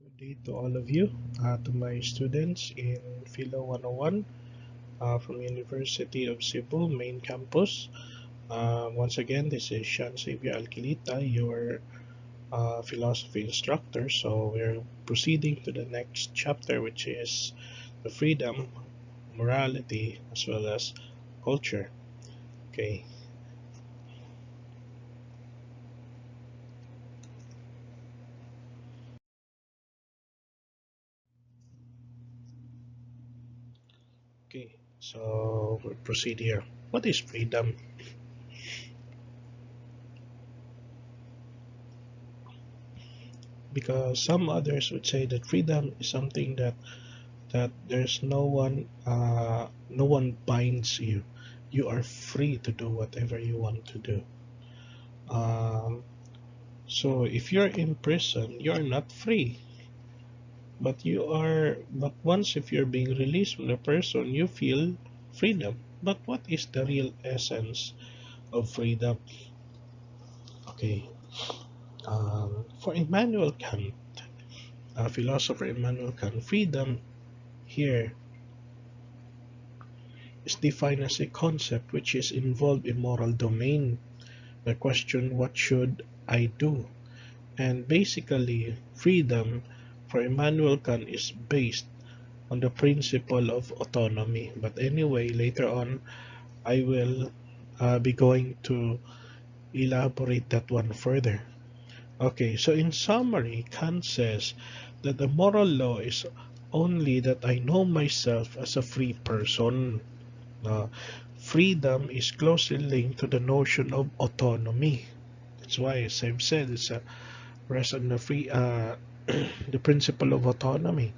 Good day to all of you, to my students in Philo 101 from University of Cebu main campus. Once again, this is Sean Xavier Alquilita, your philosophy instructor. So we're proceeding to the next chapter, which is the freedom, morality, as well as culture. Okay. Okay. So we'll proceed here. What is freedom? Because some others would say that freedom is something that there's no one binds you. You are free to do whatever you want to do. um, so if you're in prison, you're not free, but once if you're being released from the prison, you feel freedom. But what is the real essence of freedom? Okay. For Immanuel Kant, philosopher Immanuel Kant, freedom here is defined as a concept which is involved in moral domain. The question, what should I do? And basically, freedom for Immanuel Kant is based on the principle of autonomy. But anyway, later on, I will be going to elaborate that one further. Okay, so in summary, Kant says that the moral law is only that I know myself as a free person. Uh, Freedom is closely linked to the notion of autonomy. That's why, as I've said, it's a rest on the free the principle of autonomy,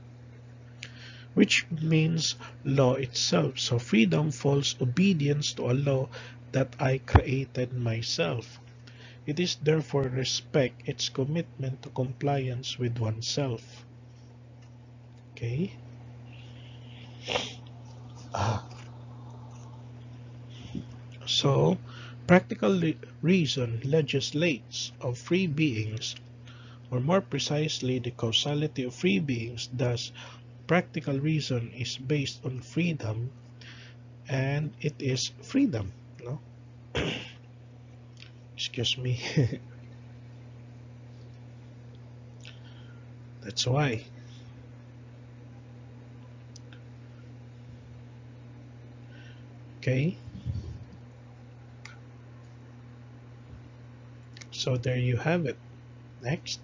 which means law itself. So freedom falls obedience to a law that I created myself. It is therefore respect its commitment to compliance with oneself. Okay. Ah, so practical reason legislates of free beings, or more precisely, the causality of free beings. Thus, practical reason is based on freedom, and it is freedom. No, excuse me. That's why. Okay, so there you have it. Next.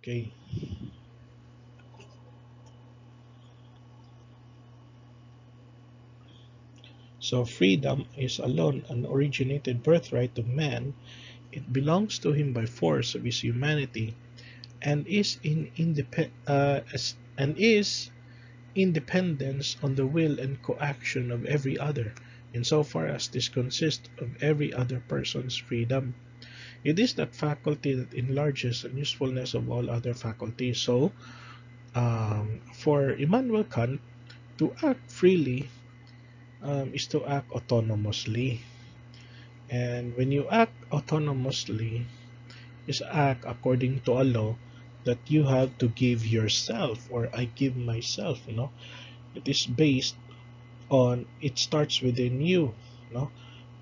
Okay, so freedom is alone an originated birthright of man. It belongs to him by force of his humanity, and is independence on the will and coaction of every other, insofar as this consists of every other person's freedom. It is that faculty that enlarges the usefulness of all other faculties. So, for Immanuel Kant, to act freely is to act autonomously. And when you act autonomously, is act according to a law that you have to give yourself, or I give myself. It is based on, it starts within you.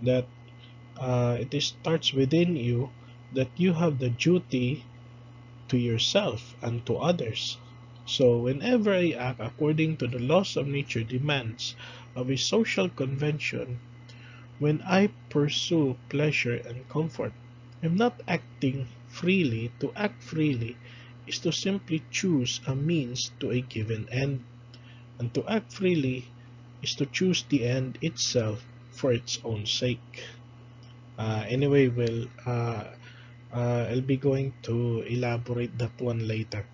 That starts within you, that you have the duty to yourself and to others. So whenever I act according to the laws of nature demands of a social convention, when I pursue pleasure and comfort, I'm not acting freely. To act freely is to simply choose a means to a given end, and to act freely is to choose the end itself for its own sake. Anyway, I'll be going to elaborate that one later.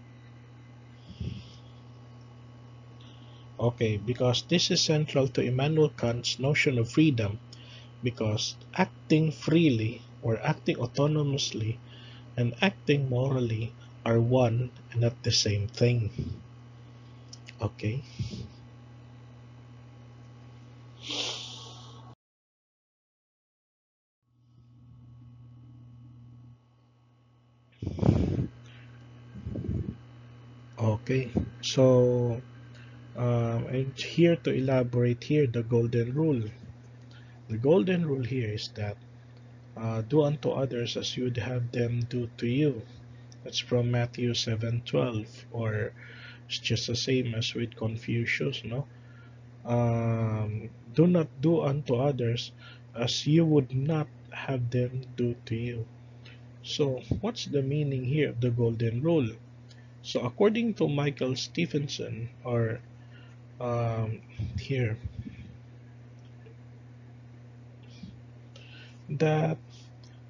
Okay, because this is central to Immanuel Kant's notion of freedom, because acting freely, or acting autonomously, and acting morally are one and not the same thing. Okay? Okay. So, and here to elaborate here the golden rule. The golden rule here is that do unto others as you'd have them do to you. That's from Matthew 7:12, or it's just the same as with Confucius, no? Do not do unto others as you would not have them do to you. So, what's the meaning here of the golden rule? So, according to Michael Stephenson, or um, here, that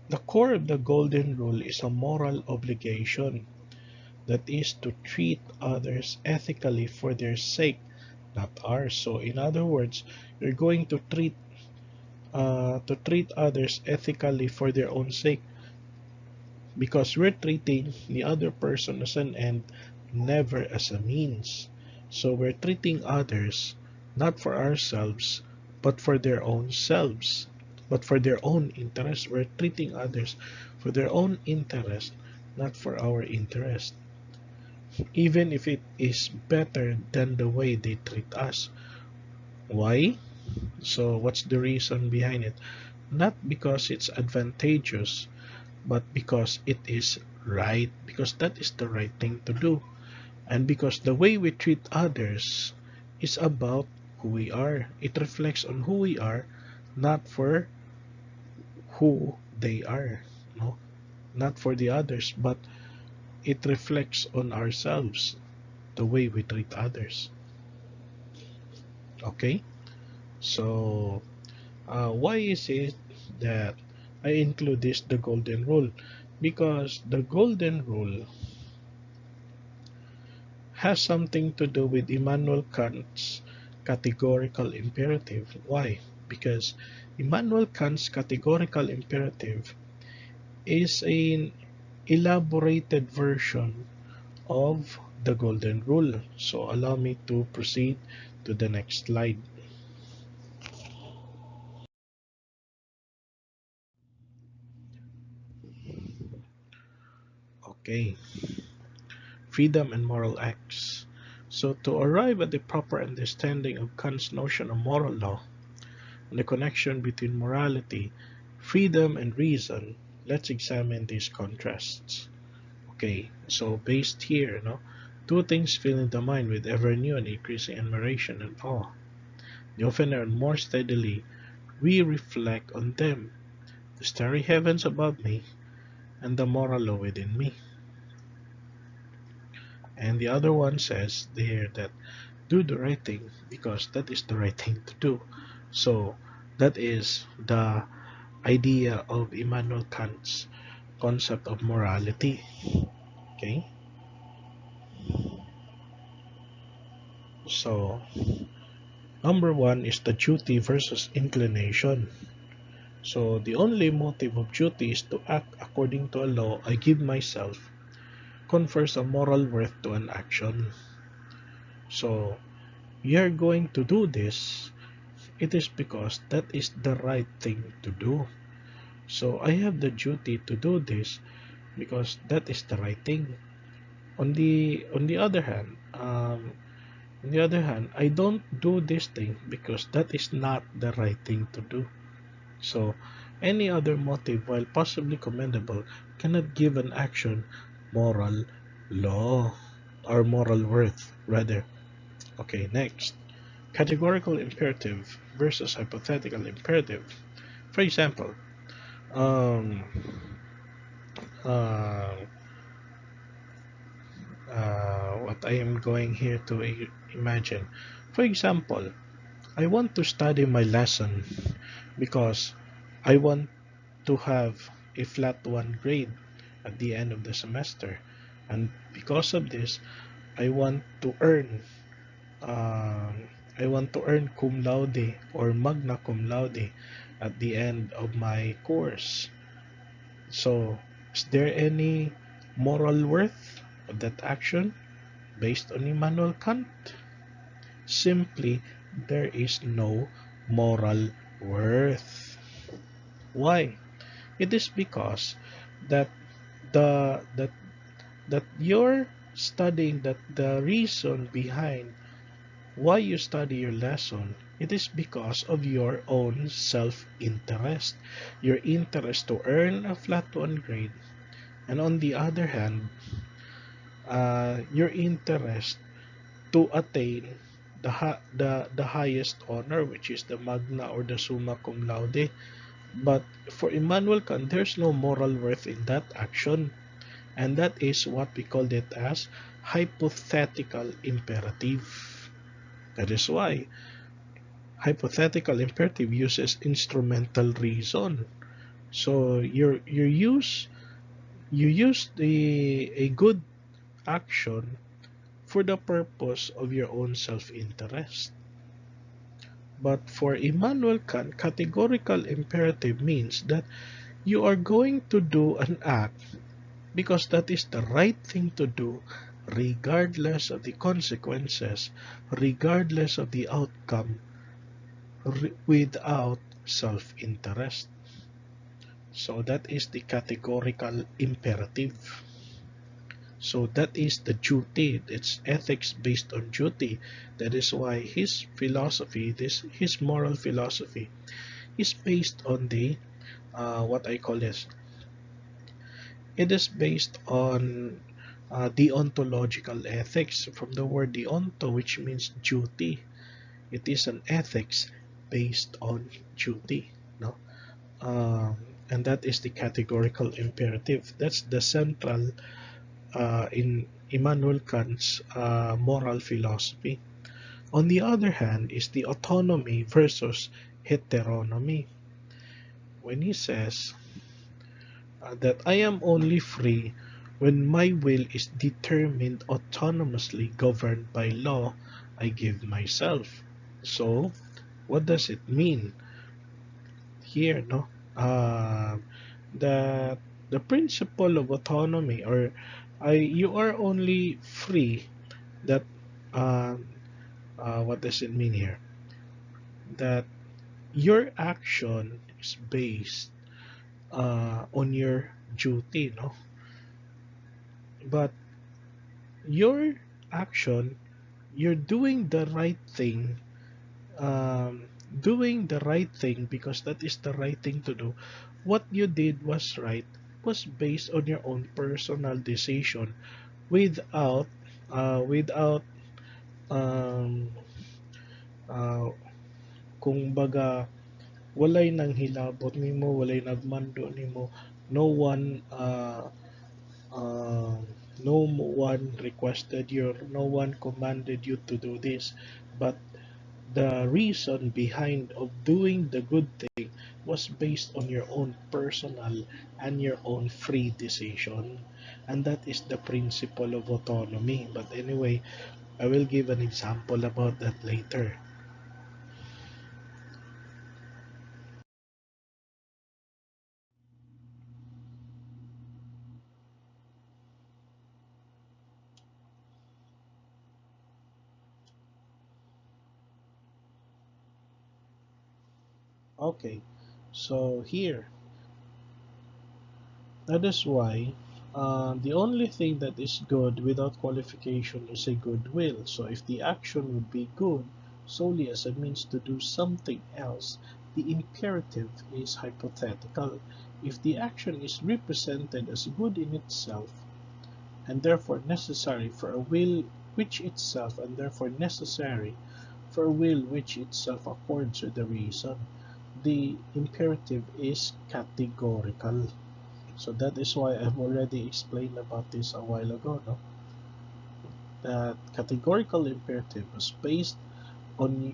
the core of the golden rule is a moral obligation, that is to treat others ethically for their sake, not ours. So, in other words, you're going to treat others ethically for their own sake, because we're treating the other person as an end, never as a means. So we're treating others not for ourselves, but for their own selves, but for their own interest. We're treating others for their own interest, not for our interest, even if it is better than the way they treat us. Why? So, what's the reason behind it? Not because it's advantageous, but because it is right, because that is the right thing to do, and because the way we treat others is about who we are. It reflects on who we are, not for who they are, no, not for the others, but it reflects on ourselves, the way we treat others. Okay, so why is it that I include this the golden rule? Because the golden rule has something to do with Immanuel Kant's categorical imperative. Why? Because Immanuel Kant's categorical imperative is an elaborated version of the golden rule. So allow me to proceed to the next slide. Okay, freedom and moral acts. So to arrive at the proper understanding of Kant's notion of moral law, and the connection between morality, freedom, and reason, let's examine these contrasts. Okay, so based here, no, two things fill in the mind with ever new and increasing admiration and awe. The oftener and more steadily we reflect on them, the starry heavens above me and the moral law within me. And the other one says there that do the right thing because that is the right thing to do. So that is the idea of Immanuel Kant's concept of morality. Okay, so number one is the duty versus inclination. So the only motive of duty is to act according to a law I give myself, confers a moral worth to an action. So you're going to do this, it is because that is the right thing to do. So I have the duty to do this because that is the right thing. On the other hand, I don't do this thing because that is not the right thing to do. So, any other motive, while possibly commendable, cannot give an action moral law or moral worth, rather. Okay, next. Categorical imperative versus hypothetical imperative. For example, um, uh, what I am going here to imagine. For example, I want to study my lesson because I want to have a flat 1 grade at the end of the semester. And because of this, I want to earn um, cum laude or magna cum laude at the end of my course. So, is there any moral worth? of that action based on Immanuel Kant? Simply, there is no moral worth. Why? It is because that the that that you're studying, that the reason behind why you study your lesson, it is because of your own self-interest, your interest to earn a flat 1 grade, and on the other hand, your interest to attain the highest honor, which is the magna or the summa cum laude. But for Immanuel Kant, there's no moral worth in that action, and that is what we call it as hypothetical imperative. That is why hypothetical imperative uses instrumental reason. So you use the a good action for the purpose of your own self-interest. But for Immanuel Kant, categorical imperative means that you are going to do an act because that is the right thing to do, regardless of the consequences, regardless of the outcome, without self-interest. So that is the categorical imperative. So that is the duty. It's ethics based on duty. That is why his philosophy, his moral philosophy, is based on the what I call this. It is based on deontological ethics, from the word deonto, which means duty. It is an ethics based on duty. No, um, and that is the categorical imperative. That's the central in Immanuel Kant's moral philosophy. On the other hand, is the autonomy versus heteronomy. When he says that I am only free when my will is determined autonomously, governed by law I give myself. So, what does it mean here? No, that the principle of autonomy, or you are only free. That uh, what does it mean here? That your action is based on your duty, no? But your action, you're doing the right thing, doing the right thing because that is the right thing to do. What you did was right, was based on your own personal decision, without, without, um, uh, kung baga, walay nang hilabot nimo, walay nagmando nimo, no one uh, no one requested you, no one commanded you to do this, but the reason behind of doing the good thing was based on your own personal and your own free decision, and that is the principle of autonomy. But anyway, I will give an example about that later. Okay, so here, that is why the only thing that is good without qualification is a good will. So if the action would be good solely as a means to do something else, the imperative is hypothetical. If the action is represented as good in itself, and therefore necessary for a will which itself, and therefore necessary for a will which itself accords with the reason, the imperative is categorical. So that is why I've already explained about this a while ago, no? That categorical imperative was based on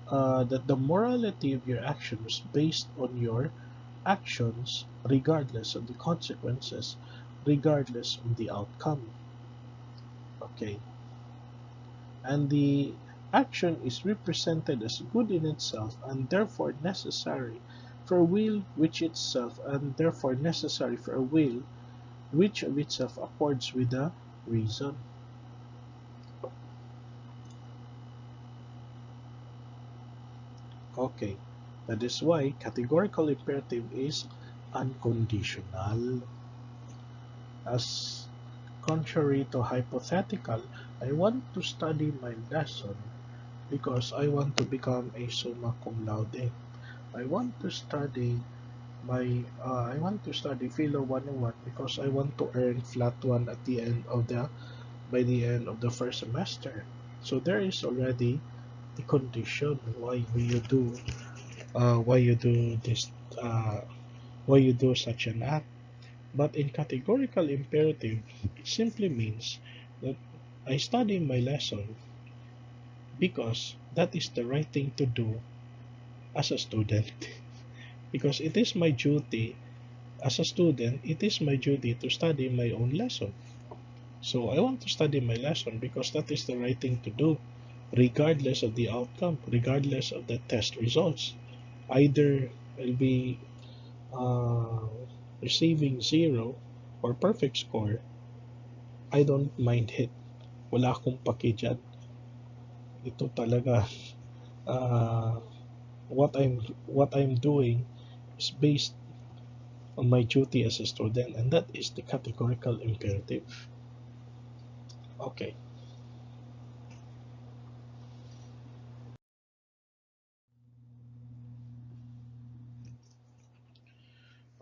that the morality of your action was based on your actions, regardless of the consequences, regardless of the outcome. Okay, and the action is represented as good in itself and therefore necessary for a will which itself, and therefore necessary for a will which of itself accords with the reason. Okay, that is why categorical imperative is unconditional. As contrary to hypothetical, I want to study my lesson because I want to become a summa cum laude. I want to study I want to study Philo 101 because I want to earn flat 1 at the end of the by the end of the first semester. So there is already the condition why you do this uh, why you do such an act. But in categorical imperative, it simply means that I study my lesson because that is the right thing to do as a student. Because it is my duty as a student, it is my duty to study my own lesson. So I want to study my lesson because that is the right thing to do, regardless of the outcome, regardless of the test results. Either I'll be uh, receiving zero or perfect score, I don't mind it. Wala akong paki dyan. Ito talaga, uh, what I'm doing is based on my duty as a student, and that is the categorical imperative. Okay,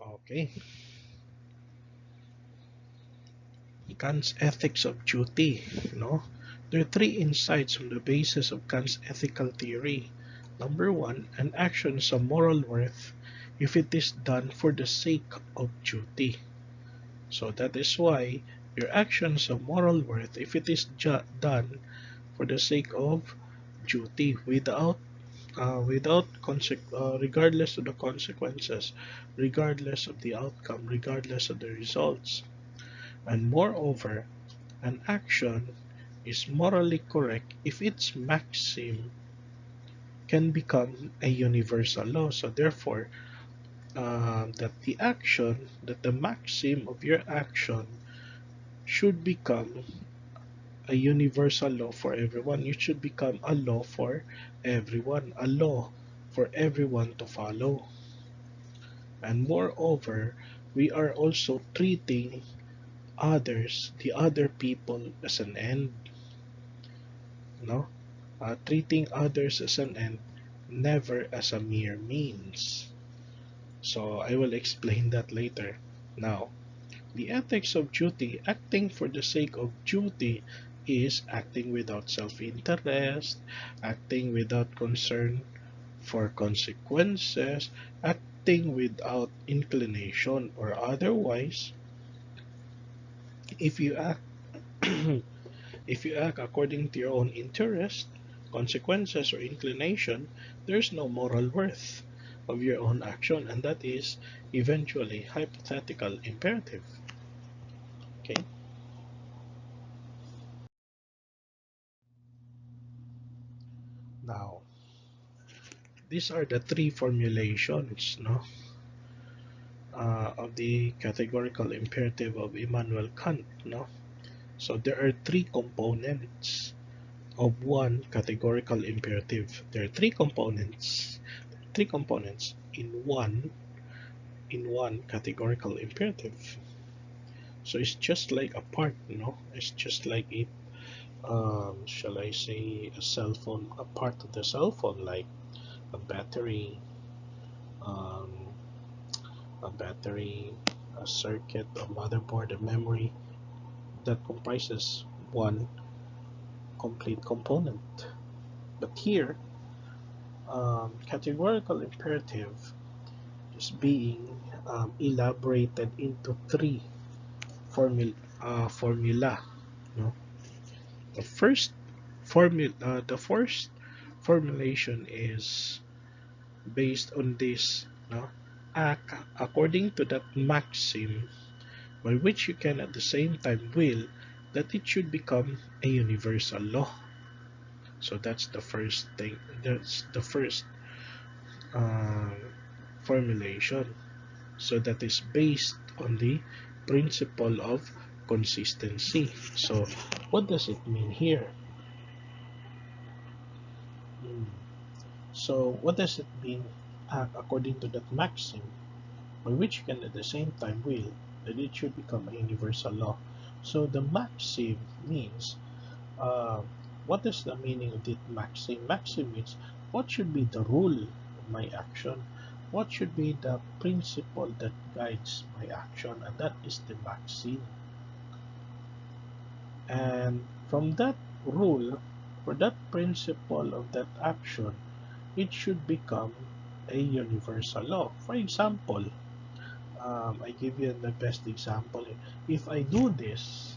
okay. Kant's ethics of duty. No, there are three insights on the basis of Kant's ethical theory. Number one, an action is of moral worth if it is done for the sake of duty. So that is why your actions of moral worth if it is done for the sake of duty regardless of the consequences, regardless of the outcome, regardless of the results. And moreover, an action is morally correct if its maxim can become a universal law. So therefore, that the maxim of your action should become a universal law for everyone. It should become a law for everyone, a law for everyone to follow. And moreover, we are also treating the other people as an end, no? Treating others as an end, never as a mere means. So I will explain that later. Now, the ethics of duty, acting for the sake of duty, is acting without self interest, acting without concern for consequences, acting without inclination, or otherwise, if you act if you act according to your own interest, consequences, or inclination, there's no moral worth of your own action, and that is eventually hypothetical imperative. Okay? Now, these are the three formulations, no, of the categorical imperative of Immanuel Kant. No? So there are three components of one categorical imperative. There are three components in one categorical imperative. So it's just like a part, it's just like shall I say, a cell phone, a part of the cell phone, like a battery, um, a battery, a circuit, a motherboard, a memory that comprises one complete component. But here, categorical imperative is being elaborated into three formula. No? The first formulation is based on this. No? Act according to that maxim by which you can at the same time will that it should become a universal law. So that's the first thing. That's the first uh, formulation. So that is based on the principle of consistency. So, what does it mean here? Hmm. So, what does it mean according to that maxim, by which you can at the same time will that it should become a universal law? So, the maxim means uh, what is the meaning of the maxim? Maxim means what should be the rule of my action? What should be the principle that guides my action? And that is the maxim. And from that rule, for that principle of that action, it should become a universal law. For example, I give you the best example. If I do this,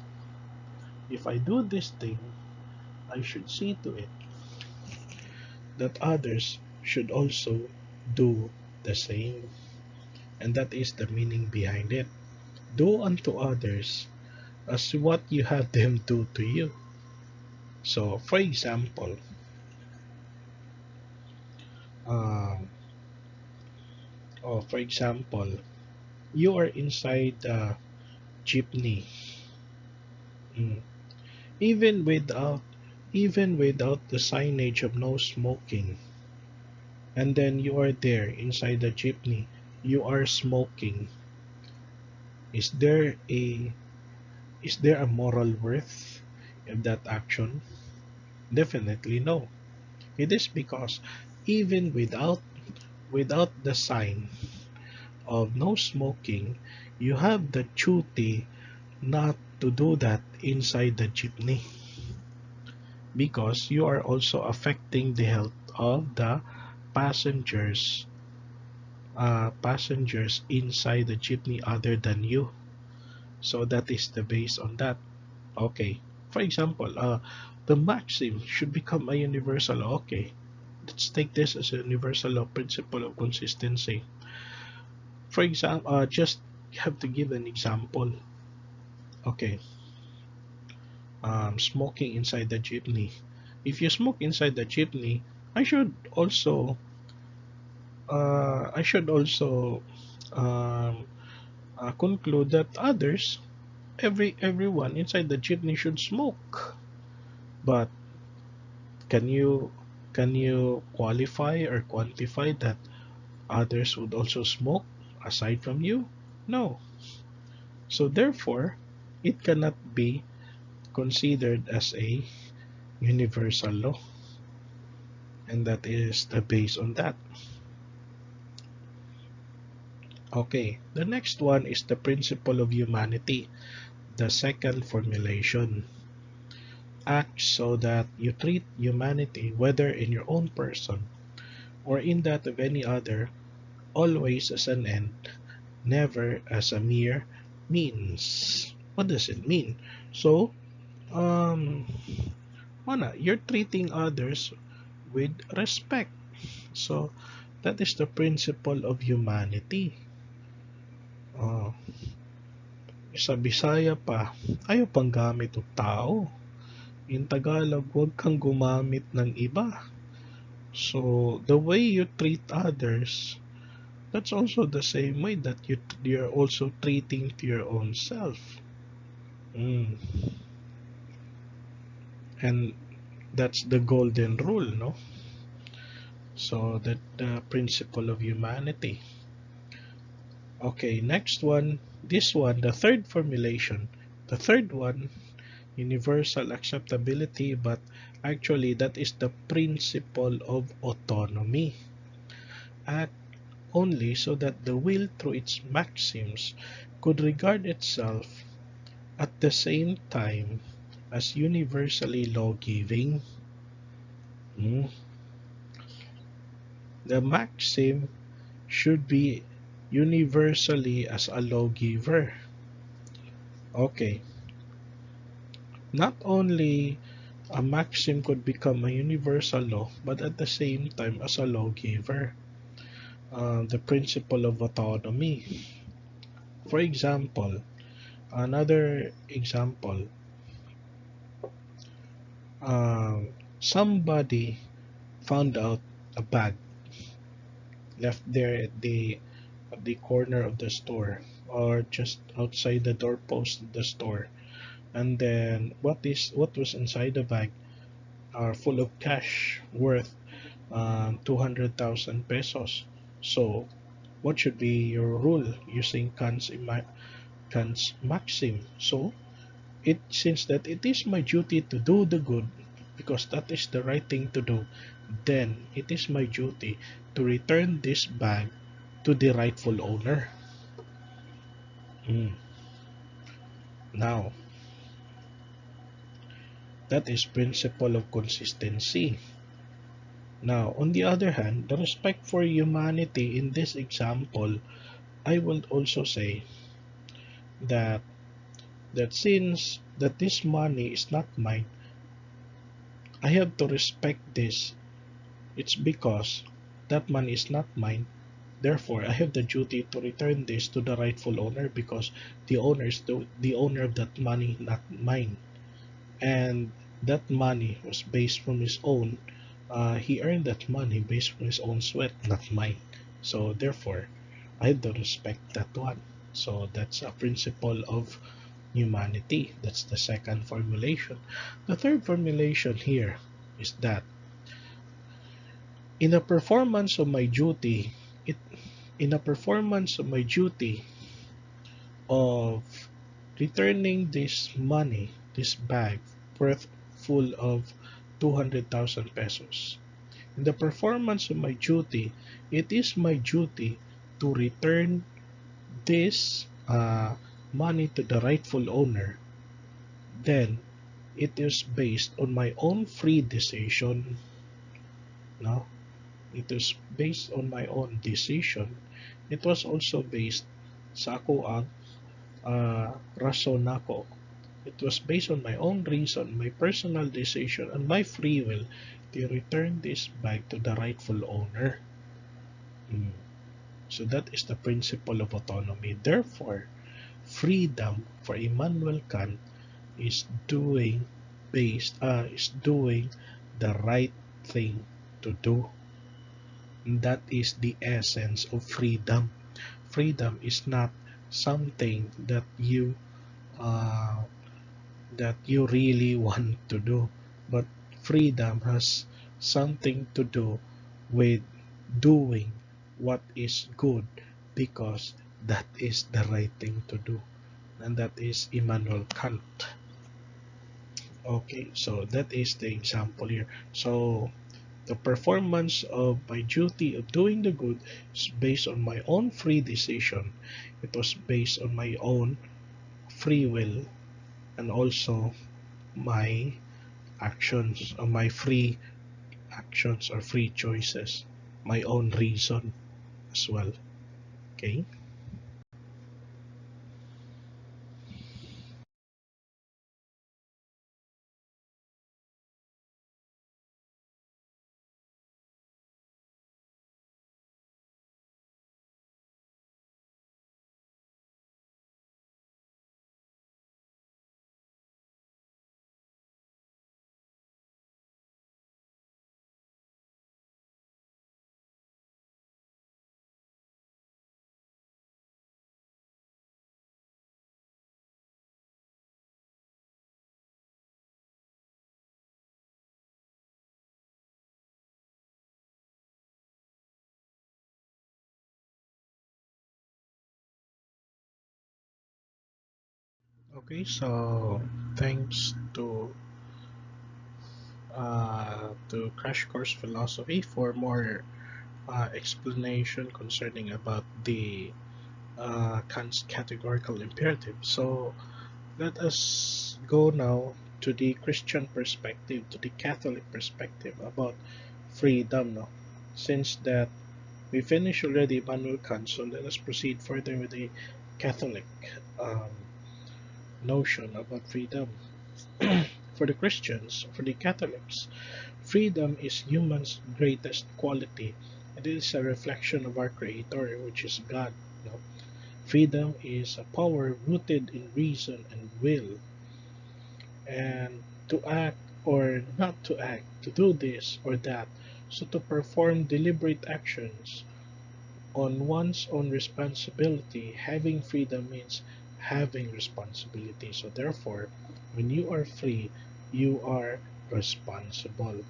if I do this thing, I should see to it that others should also do the same. And that is the meaning behind it. Do unto others as what you have them do to you. So, um, for example, you are inside a jeepney, mm, even without even without the signage of no smoking, and then you are there inside the jeepney, you are smoking. Is there a is there a moral worth in that action? Definitely no. It is because even without the sign of no smoking, you have the duty not to do that inside the jeepney, because you are also affecting the health of the passengers passengers inside the jeepney other than you. So that is the base on that. Okay. For example, the maxim should become a universal law. Okay. Let's take this as a universal law principle of consistency. For example, just have to give an example. Okay. Smoking inside the jeepney. If you smoke inside the jeepney, I should also I should also um, conclude that everyone inside the jeepney should smoke. But can you can you qualify or quantify that others would also smoke aside from you? No. So therefore, it cannot be considered as a universal law, and that is the base on that. Okay, the next one is the principle of humanity, the second formulation. Act so that you treat humanity, whether in your own person or in that of any other, always as an end, never as a mere means. What does it mean? So, um, you're treating others with respect. So, that is the principle of humanity. Uh, sa Bisaya pa, ayaw pang gamit ng tao. In Tagalog, huwag kang gumamit ng iba. So, the way you treat others, that's also the same way that you're also treating to your own self. Mm. And that's the golden rule, no? So, that the principle of humanity. Okay, next one. This one, the third formulation. The third one, universal acceptability, but actually that is the principle of autonomy. Act only so that the will through its maxims could regard itself at the same time as universally law-giving. Mm. The maxim should be universally as a lawgiver. Okay, not only a maxim could become a universal law, but at the same time as a lawgiver. The principle of autonomy. For example, another example, somebody found out a bag left there at the corner of the store. or just outside the doorpost of the store. And then what was inside the bag are full of cash worth 200,000 pesos. So what should be your rule using Kant's maxim? So it since that it is my duty to do the good because that is the right thing to do, then it is my duty to return this bag to the rightful owner. Mm. Now, that is principle of consistency. Now, on the other hand, the respect for humanity in this example, I will also say that since that this money is not mine, I have to respect this. It's because that money is not mine. Therefore, I have the duty to return this to the rightful owner because the owner of that money, not mine. And that money was based from his own. He earned that money based from his own sweat, not mine. So therefore, I have to respect that one. So that's a principle of humanity. That's the second formulation. The third formulation here is that in a performance of my duty, it in a performance of my duty of returning this money, this bag worth full of 200,000 pesos. In the performance of my duty, it is my duty to return this money to the rightful owner. Then it is based on my own free decision. No, it is based on my own decision. It was also based sa ako ang rason ako. It was based on my own reason, my personal decision, and my free will to return this bag to the rightful owner. Mm. So that is the principle of autonomy. Therefore, freedom for Immanuel Kant is doing the right thing to do. And that is the essence of freedom. Freedom is not something uh, that you really want to do, but freedom has something to do with doing what is good because that is the right thing to do, and that is Immanuel Kant. Okay, so that is the example here. So the performance of my duty of doing the good is based on my own free decision. It was based on my own free will and also my actions or my free actions or free choices, my own reason as well. Okay. Okay, so thanks to Crash Course Philosophy for more explanation concerning about the Kant's categorical imperative. So let us go now to the Christian perspective, to the Catholic perspective about freedom. No? Since that we finished already Immanuel Kant, so let us proceed further with the Catholic um, notion about freedom. For the Christians, for the Catholics, freedom is human's greatest quality. It is a reflection of our Creator, which is God. No? Freedom is a power rooted in reason and will, and to act or not to act, to do this or that. So to perform deliberate actions on one's own responsibility. Having freedom means having responsibility. So therefore, when you are free, you are responsible.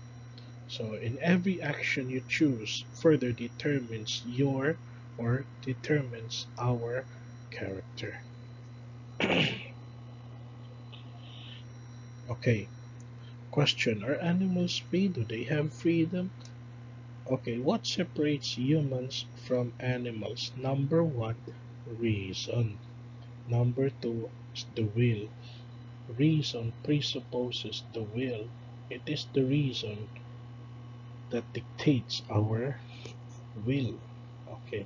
So in every action you choose further determines your or determines our character. Okay, question. Are animals free? Do they have freedom? Okay, what separates humans from animals? Number one, reason. Number two is the will. Reason presupposes the will. It is the reason that dictates our will. Okay,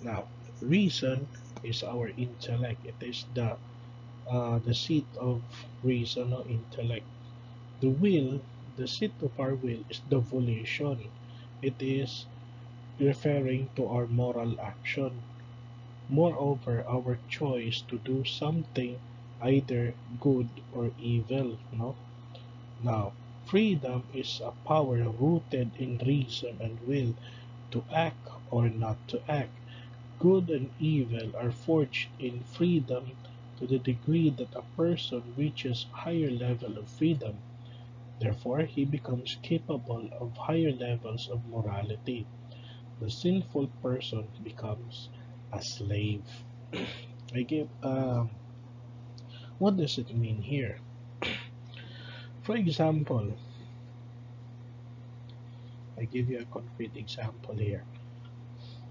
now reason is our intellect. It is the seat of reason or intellect. The will, the seat of our will is the volition. It is referring to our moral action. Moreover, our choice to do something either good or evil. No? Now, freedom is a power rooted in reason and will to act or not to act. Good and evil are forged in freedom to the degree that a person reaches higher level of freedom. Therefore, he becomes capable of higher levels of morality. The sinful person becomes a slave. I give what does it mean here? For example, I give you a concrete example here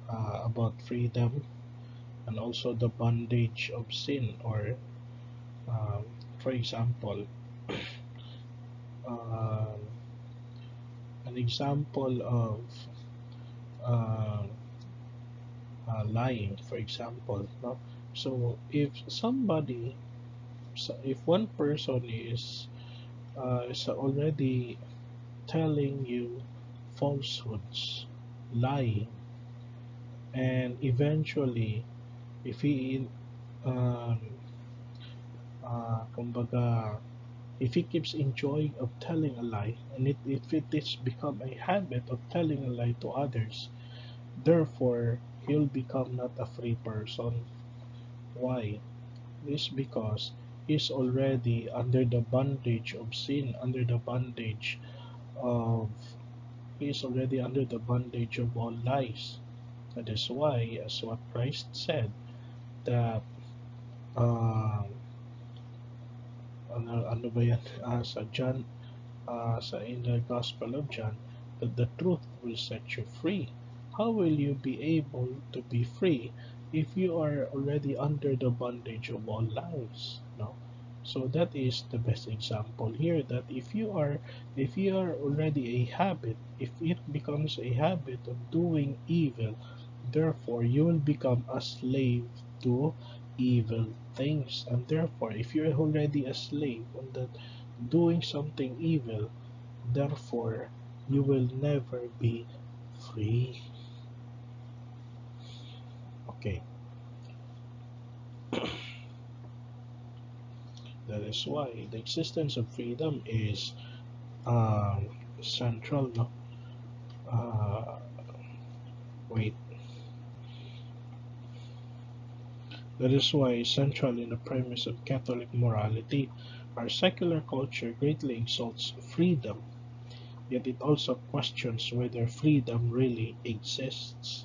about freedom and also the bondage of sin. Or, um, for example, um, an example of uh, lying, for example. No? So, if one person is already telling you falsehoods, lying, and eventually, if he um, kumbaga, if he keeps enjoying of telling a lie, and if it is become a habit of telling a lie to others, therefore he'll become not a free person. Why? This because he's already under the bondage of sin, under the bondage of he's already under the bondage of all lies. That is why, as what Christ said, that uh, ano ba yan? Sa John, in the Gospel of John, that the truth will set you free. How will you be able to be free if you are already under the bondage of all lies? No. So that is the best example here. That if you are already a habit, if it becomes a habit of doing evil, therefore you will become a slave to evil things. And therefore, if you're already a slave on that doing something evil, therefore you will never be free. Okay, that is why the existence of freedom is um, central. No, uh, wait. That is why central in the premise of Catholic morality. Our secular culture greatly exalts freedom, yet it also questions whether freedom really exists.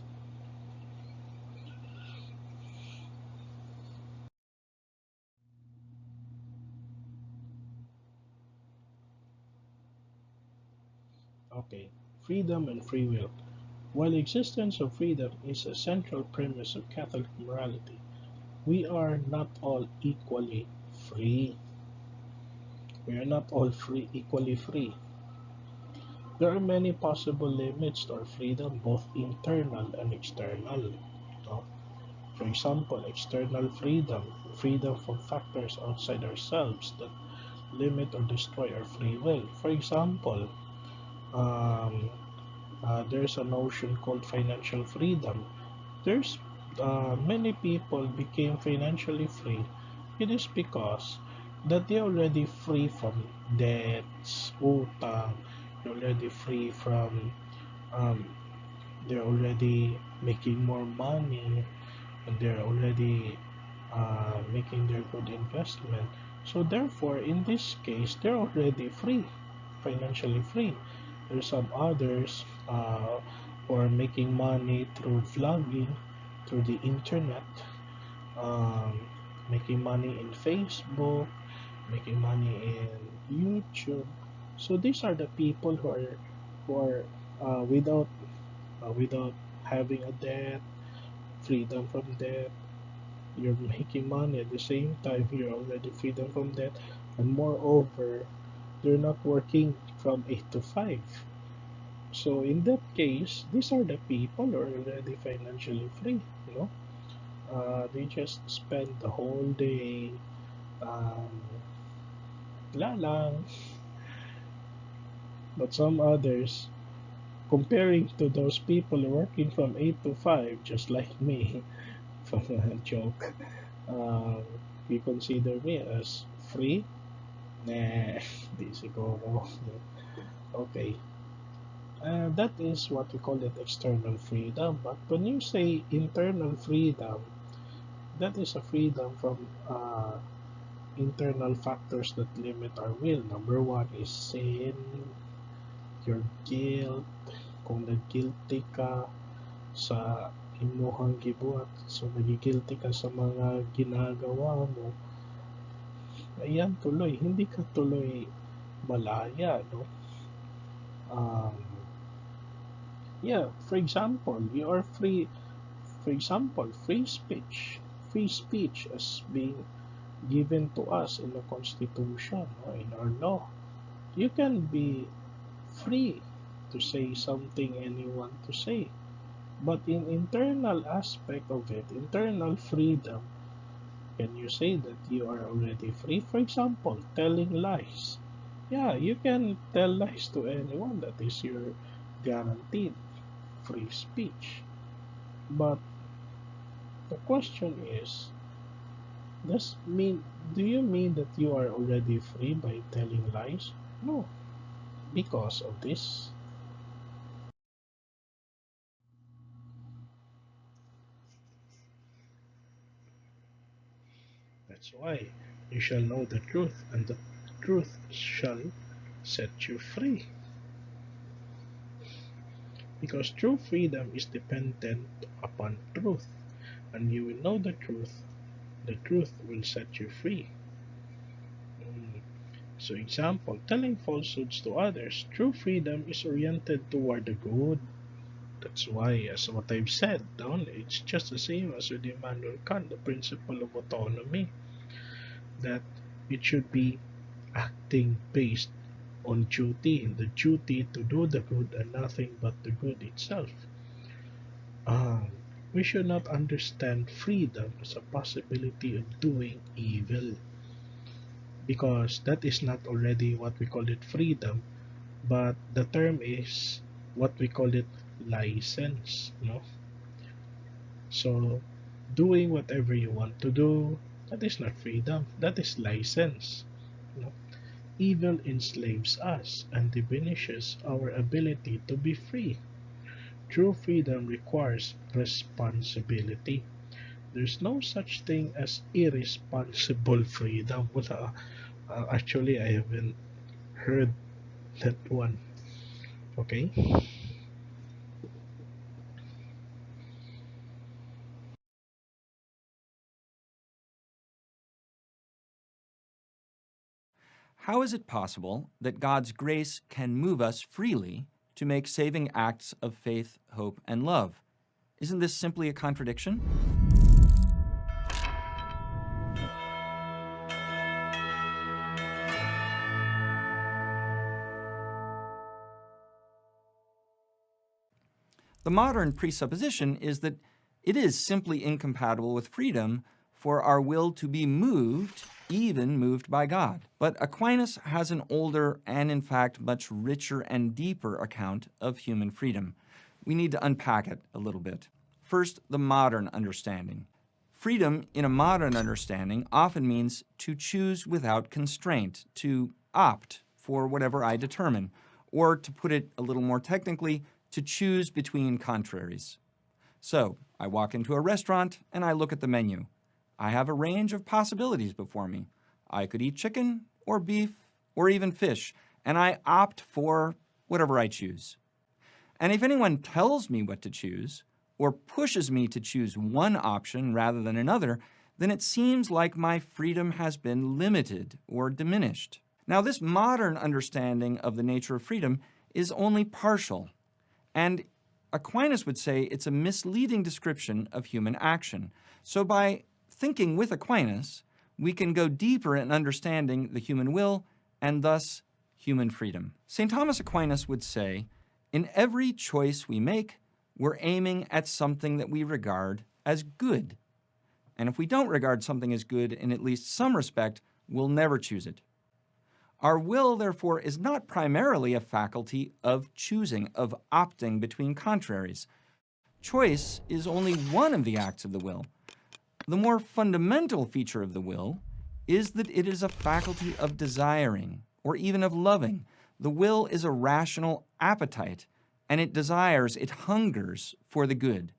Okay, freedom and free will. While the existence of freedom is a central premise of Catholic morality, we are not all equally free. We are not all equally free. There are many possible limits to our freedom, both internal and external. No? For example, external freedom, freedom from factors outside ourselves that limit or destroy our free will. For example, um, there's a notion called financial freedom. There's Many people became financially free. It is because that they're already free from debts, utang. They're already free from um, they're already making more money, and they're already making their good investment. So therefore, in this case, they're already free, financially free. There's some others who are making money through vlogging, through the internet, um, making money in Facebook, making money in YouTube. So these are the people who are without having a debt, freedom from debt. You're making money at the same time. You're already freedom from debt, and moreover, you're not working from 8 to 5. So in that case, these are the people who are already financially free. You know, they just spend the whole day um, lang. But some others, comparing to those people working from 8 to 5, just like me, from a joke, um, you consider me as free? Nah, di siguro. Okay. That is what we call it external freedom. But when you say internal freedom, that is a freedom from internal factors that limit our will. Number one is sin, your guilt, kung nag-guilty ka sa imuhang gibuhat, so nagigilty ka sa mga ginagawa mo, ayan tuloy, hindi ka tuloy malaya, no? Um, yeah, for example, we are free, for example, free speech as being given to us in the Constitution or in our law. You can be free to say something anyone to say. But in internal aspect of it, internal freedom, can you say that you are already free? For example, telling lies. Yeah, you can tell lies to anyone. That is your guaranteed free speech. But the question is, does mean do you mean that you are already free by telling lies? No, because of this. That's why you shall know the truth, and the truth shall set you free. Because true freedom is dependent upon truth, and you will know the truth will set you free. Mm. So, example, telling falsehoods to others. True freedom is oriented toward the good. That's why, as what I've said, it's just the same as with Immanuel Kant, the principle of autonomy, that it should be acting based on duty, the duty to do the good and nothing but the good itself. Um, we should not understand freedom as a possibility of doing evil, because that is not already what we call it freedom, but the term is what we call it license. So doing whatever you want to do, that is not freedom, that is license. you know Evil enslaves us and diminishes our ability to be free. True freedom requires responsibility. There's no such thing as irresponsible freedom. Wala. Actually, I haven't heard that one. Okay? How is it possible that God's grace can move us freely to make saving acts of faith, hope, and love? Isn't this simply a contradiction? The modern presupposition is that it is simply incompatible with freedom for our will to be moved, even moved by God. But Aquinas has an older and, in fact, much richer and deeper account of human freedom. We need to unpack it a little bit. First, the modern understanding. Freedom, in a modern understanding, often means to choose without constraint, to opt for whatever I determine, or to put it a little more technically, to choose between contraries. So, I walk into a restaurant and I look at the menu. I have a range of possibilities before me. I could eat chicken or beef or even fish, and I opt for whatever I choose. And if anyone tells me what to choose, or pushes me to choose one option rather than another, then it seems like my freedom has been limited or diminished. Now, this modern understanding of the nature of freedom is only partial, and Aquinas would say it's a misleading description of human action. So by thinking with Aquinas, we can go deeper in understanding the human will and thus human freedom. St. Thomas Aquinas would say, in every choice we make, we're aiming at something that we regard as good. And if we don't regard something as good in at least some respect, we'll never choose it. Our will, therefore, is not primarily a faculty of choosing, of opting between contraries. Choice is only one of the acts of the will. The more fundamental feature of the will is that it is a faculty of desiring, or even of loving. The will is a rational appetite, and it desires, it hungers for the good.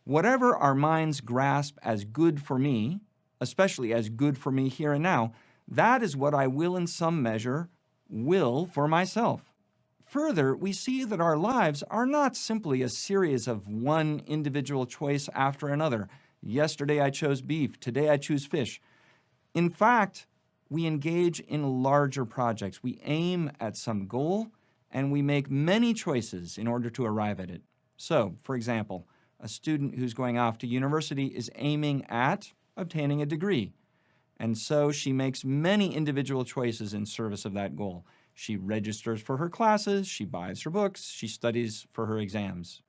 Whatever our minds grasp as good for me, especially as good for me here and now, that is what I will in some measure will for myself. Further, we see that our lives are not simply a series of one individual choice after another. Yesterday I chose beef, today I choose fish. In fact, we engage in larger projects. We aim at some goal, and we make many choices in order to arrive at it. So, for example, a student who's going off to university is aiming at obtaining a degree. And so she makes many individual choices in service of that goal. She registers for her classes, she buys her books, she studies for her exams.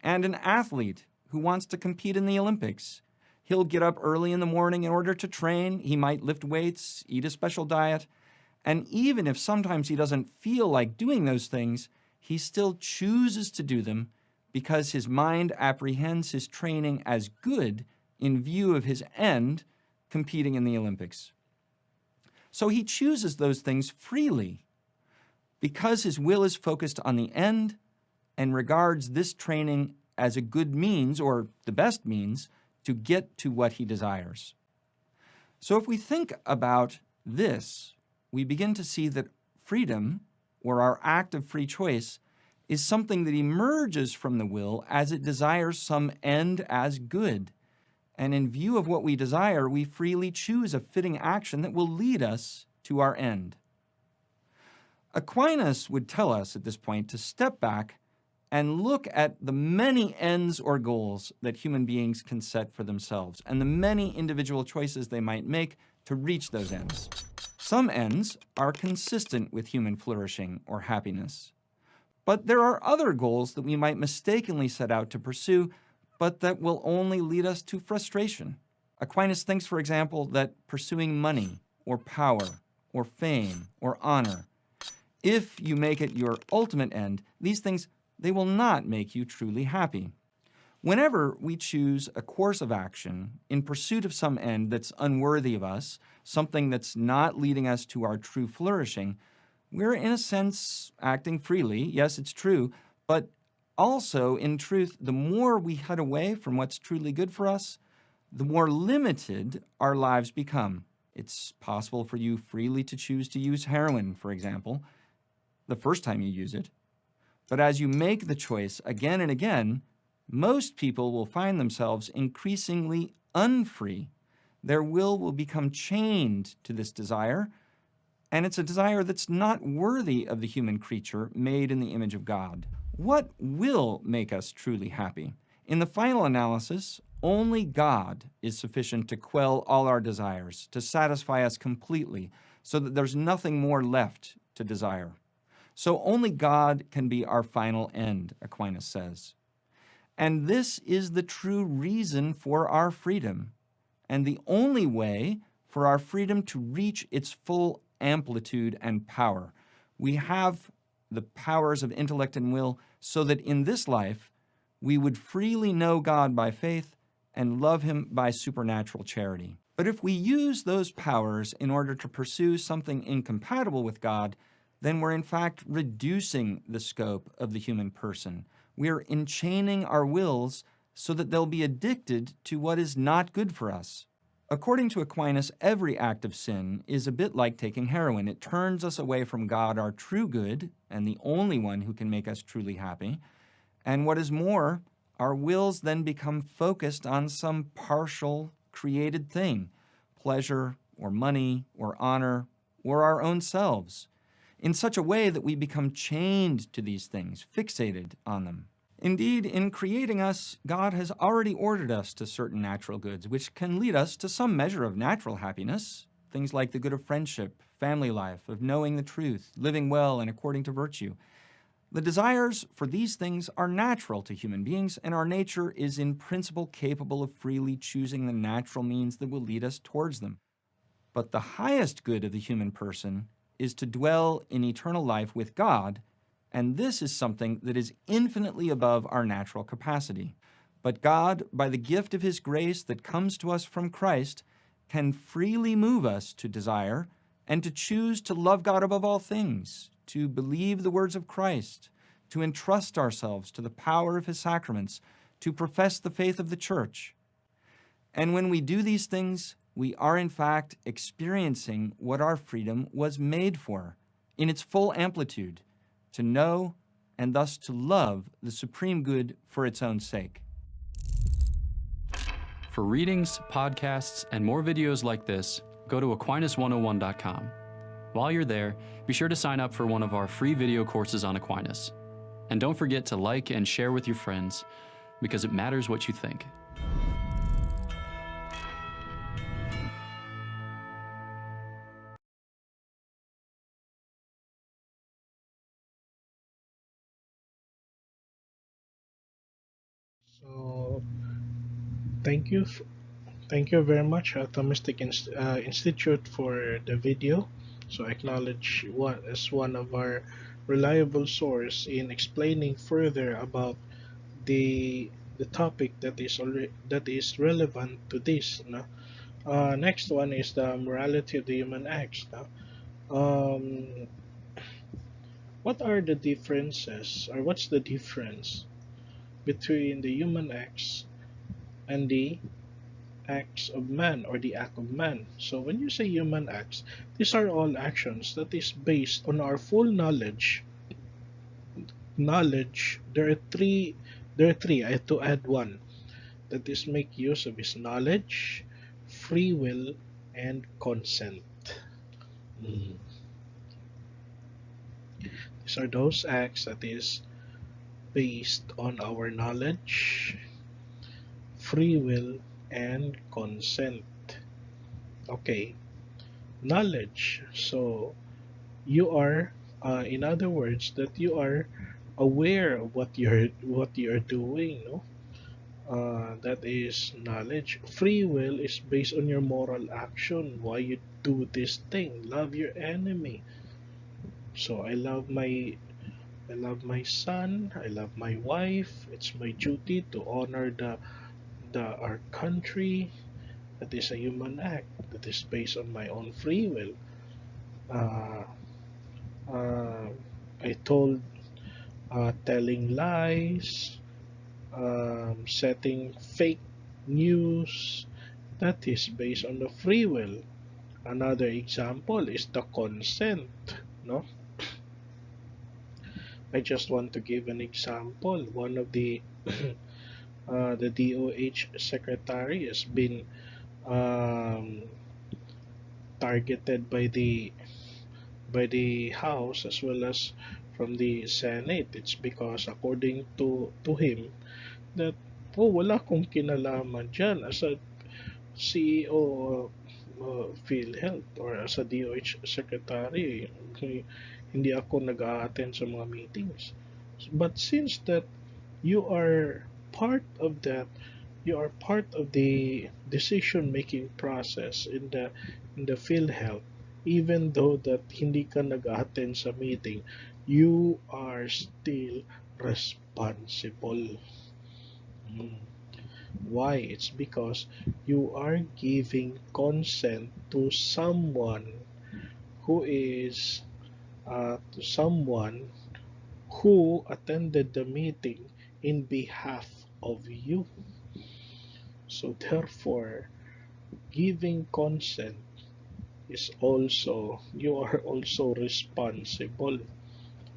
And an athlete who wants to compete in the Olympics, he'll get up early in the morning in order to train, he might lift weights, eat a special diet, and even if sometimes he doesn't feel like doing those things, he still chooses to do them because his mind apprehends his training as good in view of his end, competing in the Olympics. So he chooses those things freely because his will is focused on the end and regards this training as a good means, or the best means, to get to what he desires. So if we think about this, we begin to see that freedom, or our act of free choice, is something that emerges from the will as it desires some end as good. And in view of what we desire, we freely choose a fitting action that will lead us to our end. Aquinas would tell us at this point to step back and look at the many ends or goals that human beings can set for themselves and the many individual choices they might make to reach those ends. Some ends are consistent with human flourishing or happiness. But there are other goals that we might mistakenly set out to pursue, but that will only lead us to frustration. Aquinas thinks, for example, that pursuing money or power or fame or honor, if you make it your ultimate end, these things, they will not make you truly happy. Whenever we choose a course of action in pursuit of some end that's unworthy of us, something that's not leading us to our true flourishing, we're in a sense acting freely. Yes, it's true, but also, in truth, the more we head away from what's truly good for us, the more limited our lives become. It's possible for you freely to choose to use heroin, for example, the first time you use it. But as you make the choice again and again, most people will find themselves increasingly unfree. Their will become chained to this desire, and it's a desire that's not worthy of the human creature made in the image of God. What will make us truly happy? In the final analysis, only God is sufficient to quell all our desires, to satisfy us completely, so that there's nothing more left to desire. So only God can be our final end, Aquinas says. And this is the true reason for our freedom, and the only way for our freedom to reach its full amplitude and power. We have the powers of intellect and will so that in this life we would freely know God by faith and love Him by supernatural charity. But if we use those powers in order to pursue something incompatible with God, then we're in fact reducing the scope of the human person. We're enchaining our wills so that they'll be addicted to what is not good for us. According to Aquinas, every act of sin is a bit like taking heroin. It turns us away from God, our true good, and the only one who can make us truly happy. And what is more, our wills then become focused on some partial created thing, pleasure or money or honor or our own selves, in such a way that we become chained to these things, fixated on them. Indeed, in creating us, God has already ordered us to certain natural goods, which can lead us to some measure of natural happiness, things like the good of friendship, family life, of knowing the truth, living well and according to virtue. The desires for these things are natural to human beings, and our nature is in principle capable of freely choosing the natural means that will lead us towards them. But the highest good of the human person is to dwell in eternal life with God, and this is something that is infinitely above our natural capacity. But God, by the gift of His grace that comes to us from Christ, can freely move us to desire and to choose to love God above all things, to believe the words of Christ, to entrust ourselves to the power of His sacraments, to profess the faith of the Church. And when we do these things, we are in fact experiencing what our freedom was made for, in its full amplitude, to know and thus to love the supreme good for its own sake. For readings, podcasts, and more videos like this, go to Aquinas101.com. While you're there, be sure to sign up for one of our free video courses on Aquinas. And don't forget to like and share with your friends, because it matters what you think. So thank you, thank you very much, Thomistic Institute, for the video. So I acknowledge what as one of our reliable source in explaining further about the the topic that is relevant to this. No? Next one is the morality of the human acts. No? Um, what are the differences, or what's the difference between the human acts and the acts of man, or the act of man? So when you say human acts, these are all actions that is based on our full knowledge. There are three. I have to add one, that is make use of his knowledge, free will, and consent. Mm. These are those acts that is based on our knowledge, free will, and consent. Okay, knowledge. So you are, in other words, that you are aware of what you're doing. No, that is knowledge. Free will is based on your moral action. Why you do this thing? Love your enemy. So I love my son. I love my wife. It's my duty to honor the our country. That is a human act. That is based on my own free will. Uh, uh, I told telling lies, setting fake news. That is based on the free will. Another example is the consent. No, I just want to give an example. One of the DOH secretary has been um, targeted by the House as well as from the Senate. It's because according to him that, wala akong kinalaman dyan as a CEO of PhilHealth or as a DOH secretary. Hindi ako nag-a-attend sa mga meetings. But since that you are part of that, you are part of the decision making process in the PhilHealth, even though that hindi ka nag-attend sa meeting, you are still responsible. Mm. Why? It's because you are giving consent to someone who attended the meeting in behalf of you. So therefore, giving consent is also, you are also responsible.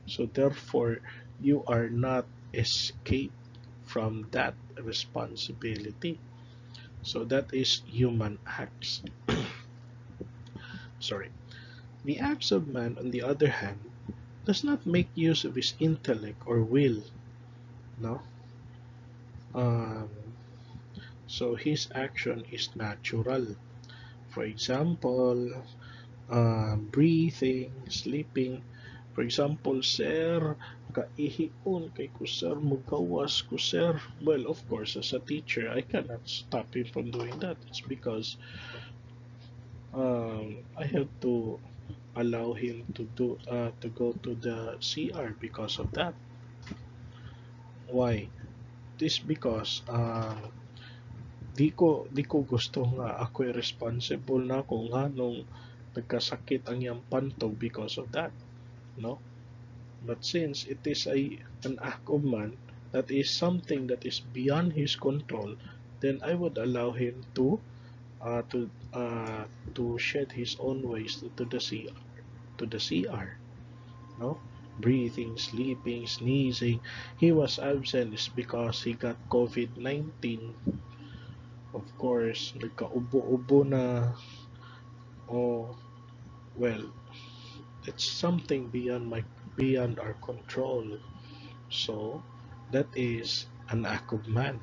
So therefore, you are not escape from that responsibility. So that is human acts. Sorry. The acts of man, on the other hand, does not make use of his intellect or will. No. Um, so his action is natural. For example, breathing, sleeping. For example, sir, kaihion kay ko sir, mugawas ko sir. Well, of course, as a teacher, I cannot stop him from doing that. It's because I have to allow him to go to the CR because of that. Why? This because di ko gusto nga ako'y responsible na kung nganong nagkasakit ang iyang pantog because of that, no? But since it is an act of man that is something that is beyond his control, then I would allow him uh, to to shed his own waste to the CR, no? Breathing, sleeping, sneezing. He was absent is because he got COVID-19. Of course, nagkaubo-ubo na. Oh, well, it's something beyond our control. So, that is an act of man.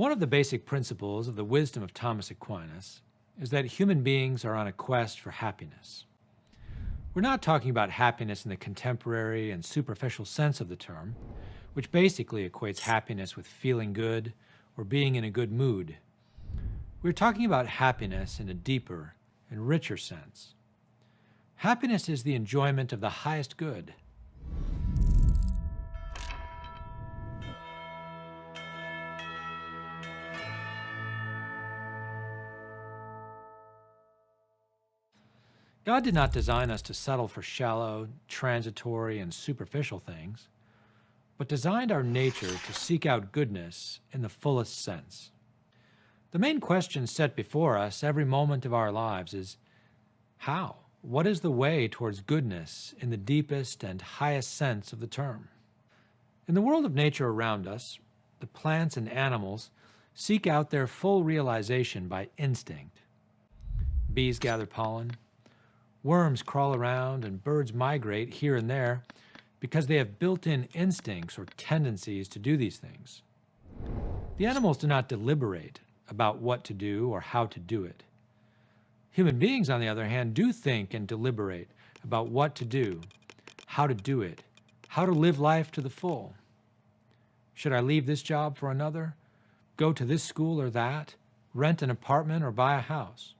One of the basic principles of the wisdom of Thomas Aquinas is that human beings are on a quest for happiness. We're not talking about happiness in the contemporary and superficial sense of the term, which basically equates happiness with feeling good or being in a good mood. We're talking about happiness in a deeper and richer sense. Happiness is the enjoyment of the highest good. God did not design us to settle for shallow, transitory, and superficial things, but designed our nature to seek out goodness in the fullest sense. The main question set before us every moment of our lives is, how? What is the way towards goodness in the deepest and highest sense of the term? In the world of nature around us, the plants and animals seek out their full realization by instinct. Bees gather pollen, worms crawl around, and birds migrate here and there because they have built-in instincts or tendencies to do these things. The animals do not deliberate about what to do or how to do it. Human beings, on the other hand, do think and deliberate about what to do, how to do it, how to live life to the full. Should I leave this job for another? Go to this school or that? Rent an apartment or buy a house?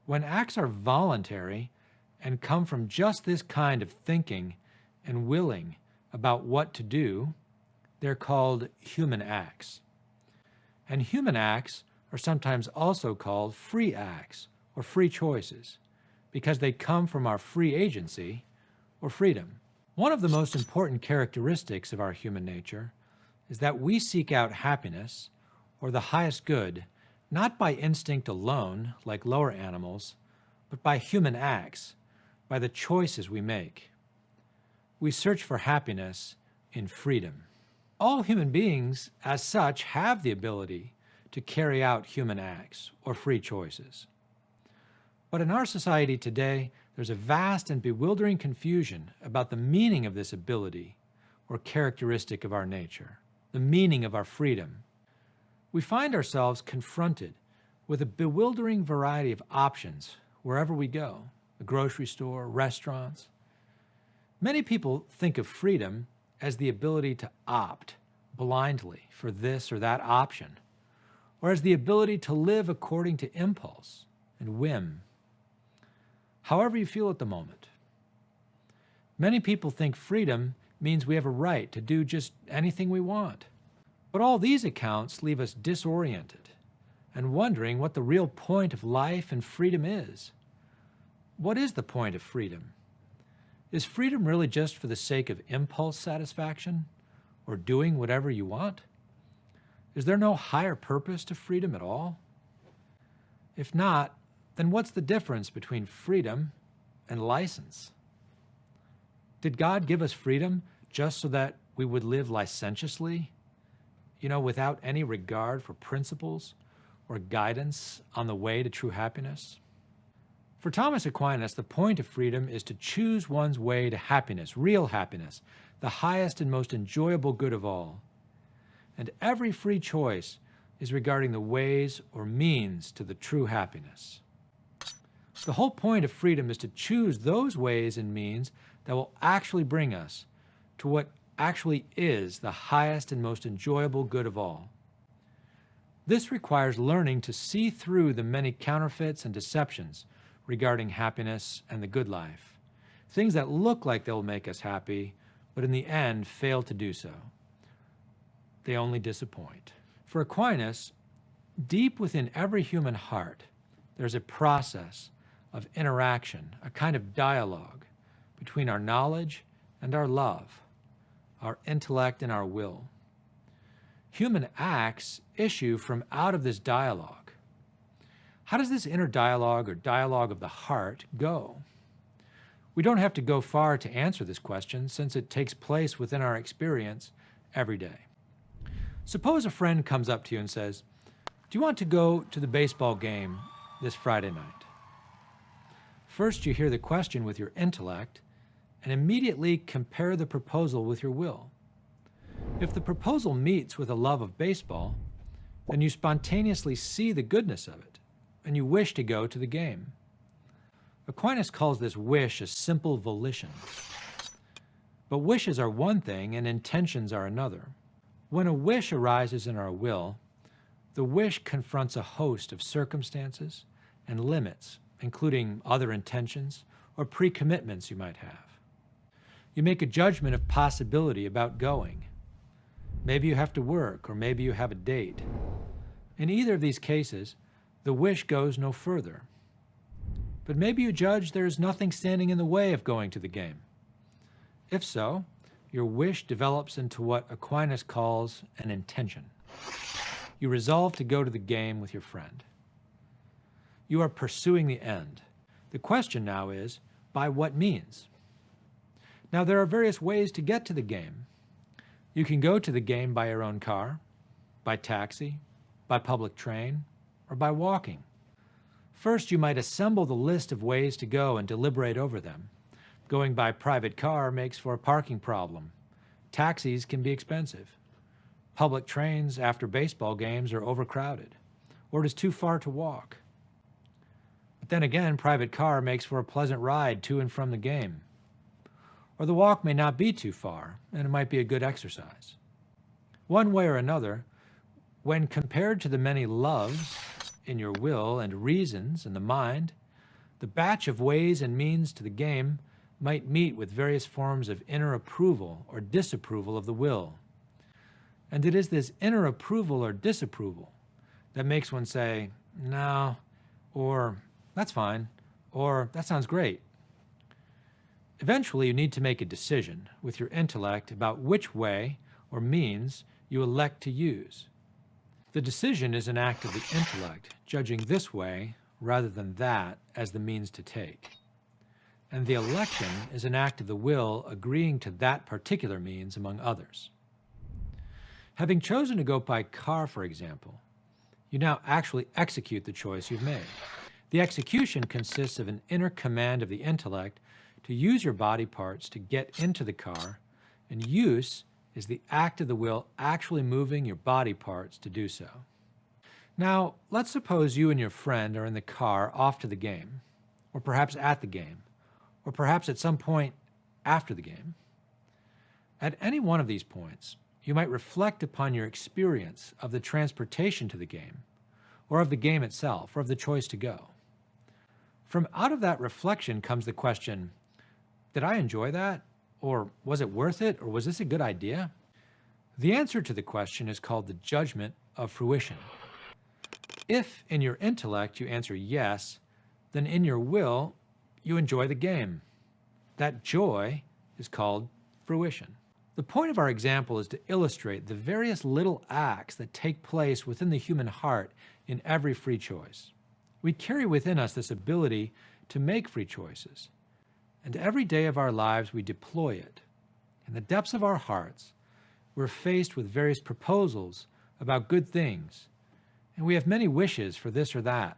When acts are voluntary and come from just this kind of thinking and willing about what to do, they're called human acts. And human acts are sometimes also called free acts or free choices because they come from our free agency or freedom. One of the most important characteristics of our human nature is that we seek out happiness or the highest good not by instinct alone, like lower animals, but by human acts, by the choices we make. We search for happiness in freedom. All human beings, as such, have the ability to carry out human acts or free choices. But in our society today, there's a vast and bewildering confusion about the meaning of this ability or characteristic of our nature, the meaning of our freedom. We find ourselves confronted with a bewildering variety of options wherever we go, the grocery store, restaurants. Many people think of freedom as the ability to opt blindly for this or that option, or as the ability to live according to impulse and whim, however you feel at the moment. Many people think freedom means we have a right to do just anything we want. But all these accounts leave us disoriented and wondering what the real point of life and freedom is. What is the point of freedom? Is freedom really just for the sake of impulse satisfaction or doing whatever you want? Is there no higher purpose to freedom at all? If not, then what's the difference between freedom and license? Did God give us freedom just so that we would live licentiously, without any regard for principles or guidance on the way to true happiness? For Thomas Aquinas, the point of freedom is to choose one's way to happiness, real happiness, the highest and most enjoyable good of all. And every free choice is regarding the ways or means to the true happiness. The whole point of freedom is to choose those ways and means that will actually bring us to what actually is the highest and most enjoyable good of all. This requires learning to see through the many counterfeits and deceptions regarding happiness and the good life, things that look like they'll make us happy, but in the end fail to do so. They only disappoint. For Aquinas, deep within every human heart, there's a process of interaction, a kind of dialogue between our knowledge and our love, our intellect and our will. Human acts issue from out of this dialogue. How does this inner dialogue or dialogue of the heart go? We don't have to go far to answer this question, since it takes place within our experience every day. Suppose a friend comes up to you and says, "Do you want to go to the baseball game this Friday night?" First, you hear the question with your intellect and immediately compare the proposal with your will. If the proposal meets with a love of baseball, then you spontaneously see the goodness of it, and you wish to go to the game. Aquinas calls this wish a simple volition. But wishes are one thing and intentions are another. When a wish arises in our will, the wish confronts a host of circumstances and limits, including other intentions or pre-commitments you might have. You make a judgment of possibility about going. Maybe you have to work, or maybe you have a date. In either of these cases, the wish goes no further. But maybe you judge there is nothing standing in the way of going to the game. If so, your wish develops into what Aquinas calls an intention. You resolve to go to the game with your friend. You are pursuing the end. The question now is, by what means? Now, there are various ways to get to the game. You can go to the game by your own car, by taxi, by public train, or by walking. First, you might assemble the list of ways to go and deliberate over them. Going by private car makes for a parking problem. Taxis can be expensive. Public trains after baseball games are overcrowded, or it is too far to walk. But then again, private car makes for a pleasant ride to and from the game. Or the walk may not be too far, and it might be a good exercise. One way or another, when compared to the many loves in your will and reasons in the mind, the batch of ways and means to the game might meet with various forms of inner approval or disapproval of the will. And it is this inner approval or disapproval that makes one say, "No," or "That's fine," or "That sounds great." Eventually, you need to make a decision with your intellect about which way or means you elect to use. The decision is an act of the intellect, judging this way rather than that as the means to take. And the election is an act of the will agreeing to that particular means among others. Having chosen to go by car, for example, you now actually execute the choice you've made. The execution consists of an inner command of the intellect to use your body parts to get into the car, and use is the act of the will actually moving your body parts to do so. Now, let's suppose you and your friend are in the car off to the game, or perhaps at the game, or perhaps at some point after the game. At any one of these points, you might reflect upon your experience of the transportation to the game, or of the game itself, or of the choice to go. From out of that reflection comes the question, did I enjoy that? Or was it worth it? Or was this a good idea? The answer to the question is called the judgment of fruition. If in your intellect you answer yes, then in your will you enjoy the game. That joy is called fruition. The point of our example is to illustrate the various little acts that take place within the human heart in every free choice. We carry within us this ability to make free choices, and every day of our lives we deploy it. In the depths of our hearts, we're faced with various proposals about good things, and we have many wishes for this or that.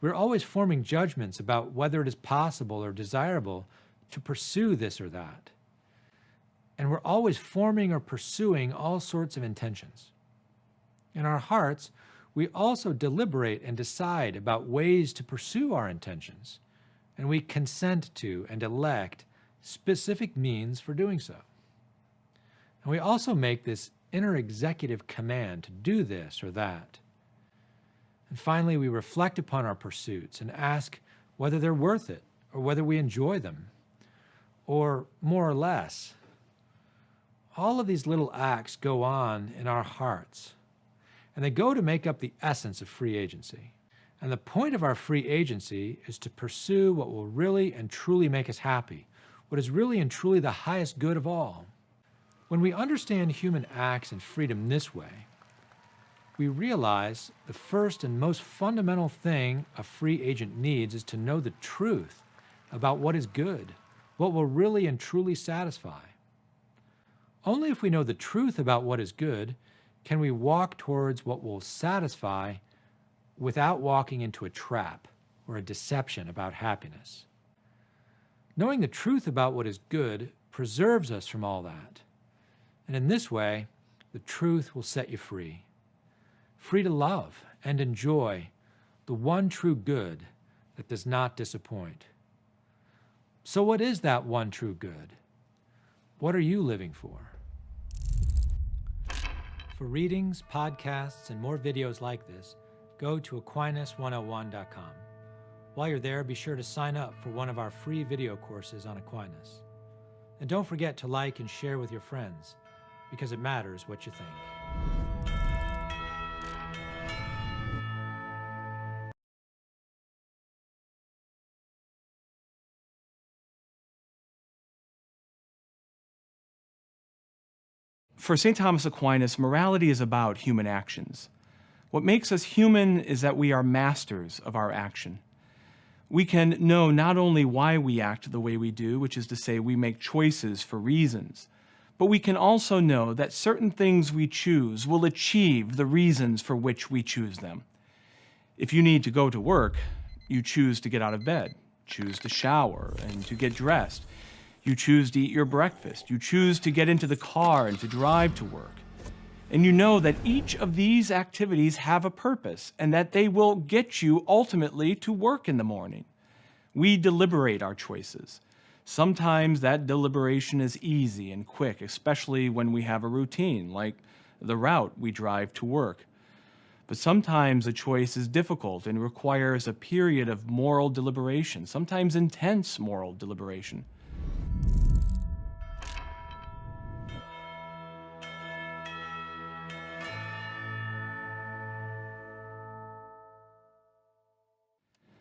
We're always forming judgments about whether it is possible or desirable to pursue this or that. And we're always forming or pursuing all sorts of intentions. In our hearts, we also deliberate and decide about ways to pursue our intentions, and we consent to and elect specific means for doing so. And we also make this inner executive command to do this or that. And finally, we reflect upon our pursuits and ask whether they're worth it or whether we enjoy them, or more or less. All of these little acts go on in our hearts, and they go to make up the essence of free agency. And the point of our free agency is to pursue what will really and truly make us happy, what is really and truly the highest good of all. When we understand human acts and freedom this way, we realize the first and most fundamental thing a free agent needs is to know the truth about what is good, what will really and truly satisfy. Only if we know the truth about what is good can we walk towards what will satisfy without walking into a trap or a deception about happiness. Knowing the truth about what is good preserves us from all that. And in this way, the truth will set you free. Free to love and enjoy the one true good that does not disappoint. So what is that one true good? What are you living for? For readings, podcasts, and more videos like this, go to Aquinas101.com. While you're there, be sure to sign up for one of our free video courses on Aquinas. And don't forget to like and share with your friends, because it matters what you think. For St. Thomas Aquinas, morality is about human actions. What makes us human is that we are masters of our action. We can know not only why we act the way we do, which is to say we make choices for reasons, but we can also know that certain things we choose will achieve the reasons for which we choose them. If you need to go to work, you choose to get out of bed, choose to shower and to get dressed. You choose to eat your breakfast. You choose to get into the car and to drive to work. And you know that each of these activities have a purpose and that they will get you ultimately to work in the morning. We deliberate our choices. Sometimes that deliberation is easy and quick, especially when we have a routine, like the route we drive to work. But sometimes a choice is difficult and requires a period of moral deliberation, sometimes intense moral deliberation.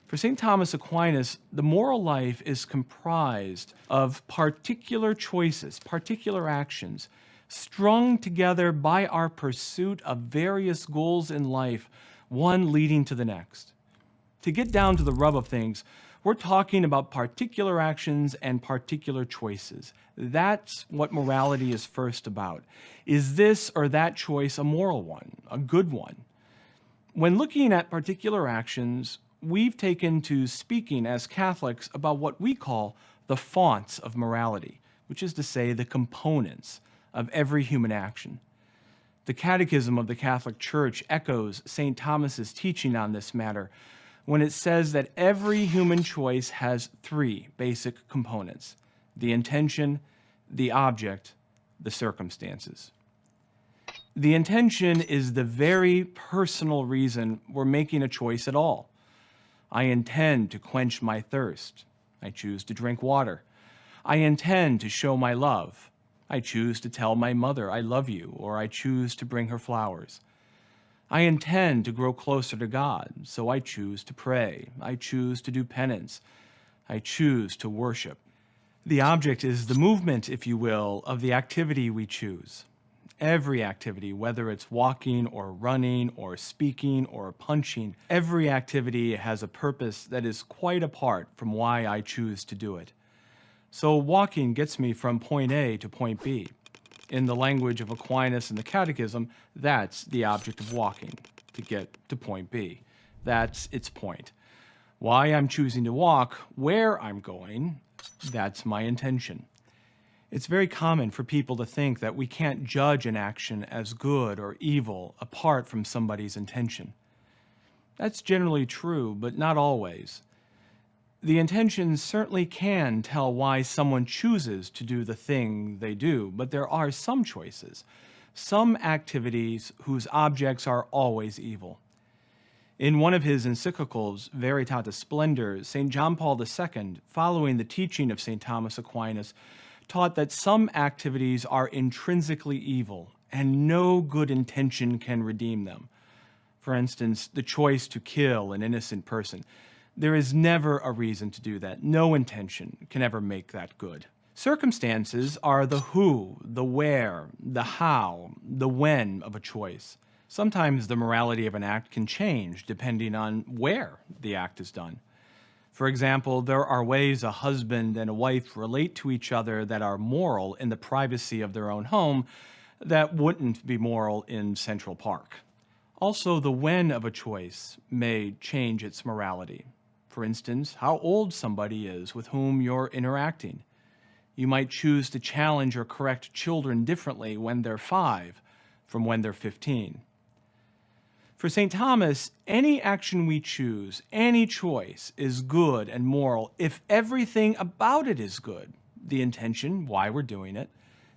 For St. Thomas Aquinas, the moral life is comprised of particular choices, particular actions, strung together by our pursuit of various goals in life, one leading to the next. To get down to the rub of things, we're talking about particular actions and particular choices. That's what morality is first about. Is this or that choice a moral one, a good one? When looking at particular actions, we've taken to speaking as Catholics about what we call the fonts of morality, which is to say the components of every human action. The Catechism of the Catholic Church echoes St. Thomas's teaching on this matter when it says that every human choice has three basic components: the intention, the object, the circumstances. The intention is the very personal reason we're making a choice at all. I intend to quench my thirst. I choose to drink water. I intend to show my love. I choose to tell my mother I love you, or I choose to bring her flowers. I intend to grow closer to God, so I choose to pray. I choose to do penance. I choose to worship. The object is the movement, if you will, of the activity we choose. Every activity, whether it's walking or running or speaking or punching, every activity has a purpose that is quite apart from why I choose to do it. So walking gets me from point A to point B. In the language of Aquinas and the Catechism, that's the object of walking, to get to point B. That's its point. Why I'm choosing to walk, where I'm going, that's my intention. It's very common for people to think that we can't judge an action as good or evil apart from somebody's intention. That's generally true, but not always. The intention certainly can tell why someone chooses to do the thing they do, but there are some choices, some activities whose objects are always evil. In one of his encyclicals, Veritatis Splendor, St. John Paul II, following the teaching of St. Thomas Aquinas, taught that some activities are intrinsically evil and no good intention can redeem them. For instance, the choice to kill an innocent person. There is never a reason to do that. No intention can ever make that good. Circumstances are the who, the where, the how, the when of a choice. Sometimes the morality of an act can change depending on where the act is done. For example, there are ways a husband and a wife relate to each other that are moral in the privacy of their own home that wouldn't be moral in Central Park. Also, the when of a choice may change its morality. For instance, how old somebody is with whom you're interacting. You might choose to challenge or correct children differently when they're 5 from when they're 15. For St. Thomas, any action we choose, any choice, is good and moral if everything about it is good. The intention, why we're doing it,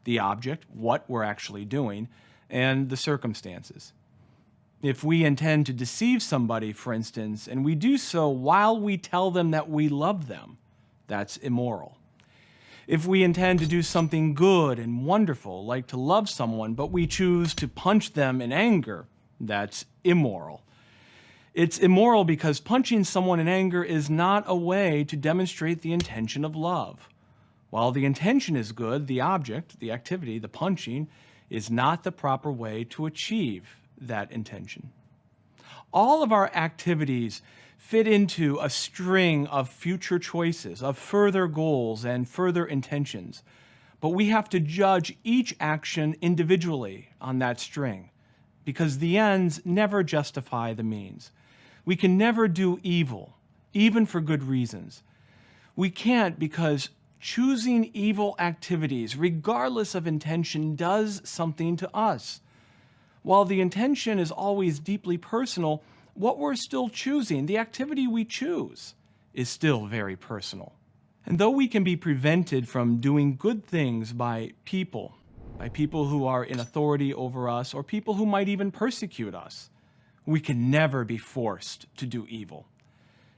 the object, what we're actually doing, and the circumstances. If we intend to deceive somebody, for instance, and we do so while we tell them that we love them, that's immoral. If we intend to do something good and wonderful, like to love someone, but we choose to punch them in anger, that's immoral. It's immoral because punching someone in anger is not a way to demonstrate the intention of love. While the intention is good, the object, the activity, the punching, is not the proper way to achieve that intention. All of our activities fit into a string of future choices, of further goals and further intentions. But we have to judge each action individually on that string, because the ends never justify the means. We can never do evil, even for good reasons. We can't because choosing evil activities, regardless of intention, does something to us. While the intention is always deeply personal, what we're still choosing, the activity we choose, is still very personal. And though we can be prevented from doing good things by people who are in authority over us, or people who might even persecute us, we can never be forced to do evil.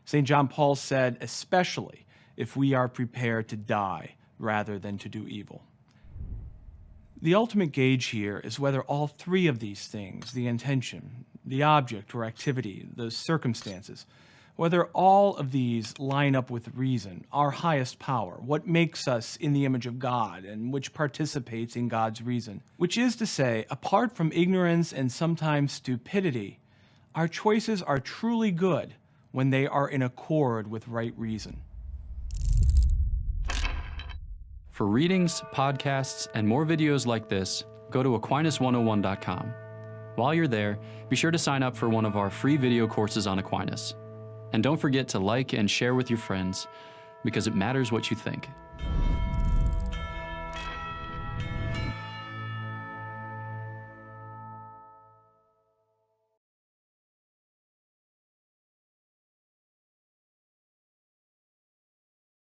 St. John Paul said, especially if we are prepared to die rather than to do evil. The ultimate gauge here is whether all three of these things, the intention, the object or activity, the circumstances, whether all of these line up with reason, our highest power, what makes us in the image of God and which participates in God's reason. Which is to say, apart from ignorance and sometimes stupidity, our choices are truly good when they are in accord with right reason. For readings, podcasts, and more videos like this, go to Aquinas101.com. While you're there, be sure to sign up for one of our free video courses on Aquinas. And don't forget to like and share with your friends, because it matters what you think.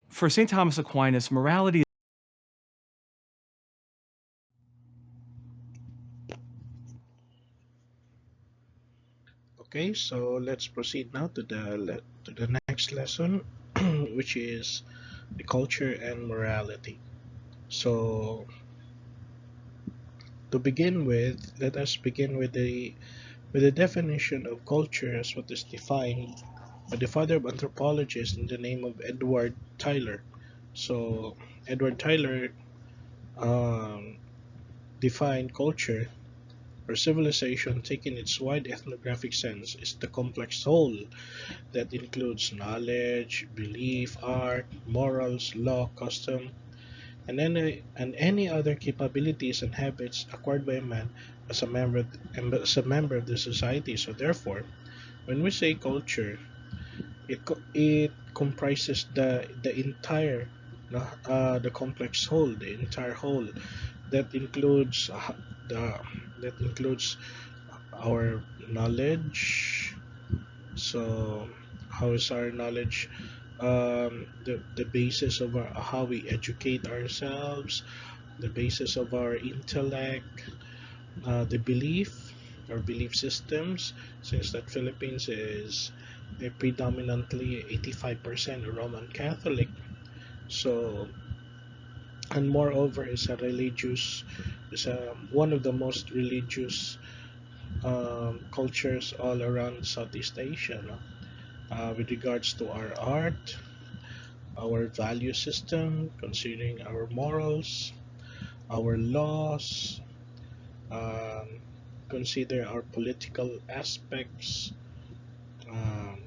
For St. Thomas Aquinas, morality. Okay, so let's proceed now to the next lesson, which is the culture and morality. So To begin with, let us begin with the definition of culture as what is defined by the father of anthropologists in the name of Edward Tyler. So Edward Tyler um, defined culture or civilization, taken its wide ethnographic sense, is the complex whole that includes knowledge, belief, art, morals, law, custom, and any other capabilities and habits acquired by a man as a member of the society. So therefore, when we say culture, it comprises the entire the complex whole, the entire whole that includes the that includes our knowledge. So how is our knowledge the basis of how we educate ourselves, the basis of our intellect, the belief or belief systems, since that Philippines is a predominantly 85% Roman Catholic. So, and moreover, is a, one of the most religious cultures all around Southeast Asia. No? With regards to our art, our value system, considering our morals, our laws, um, consider our political aspects, um,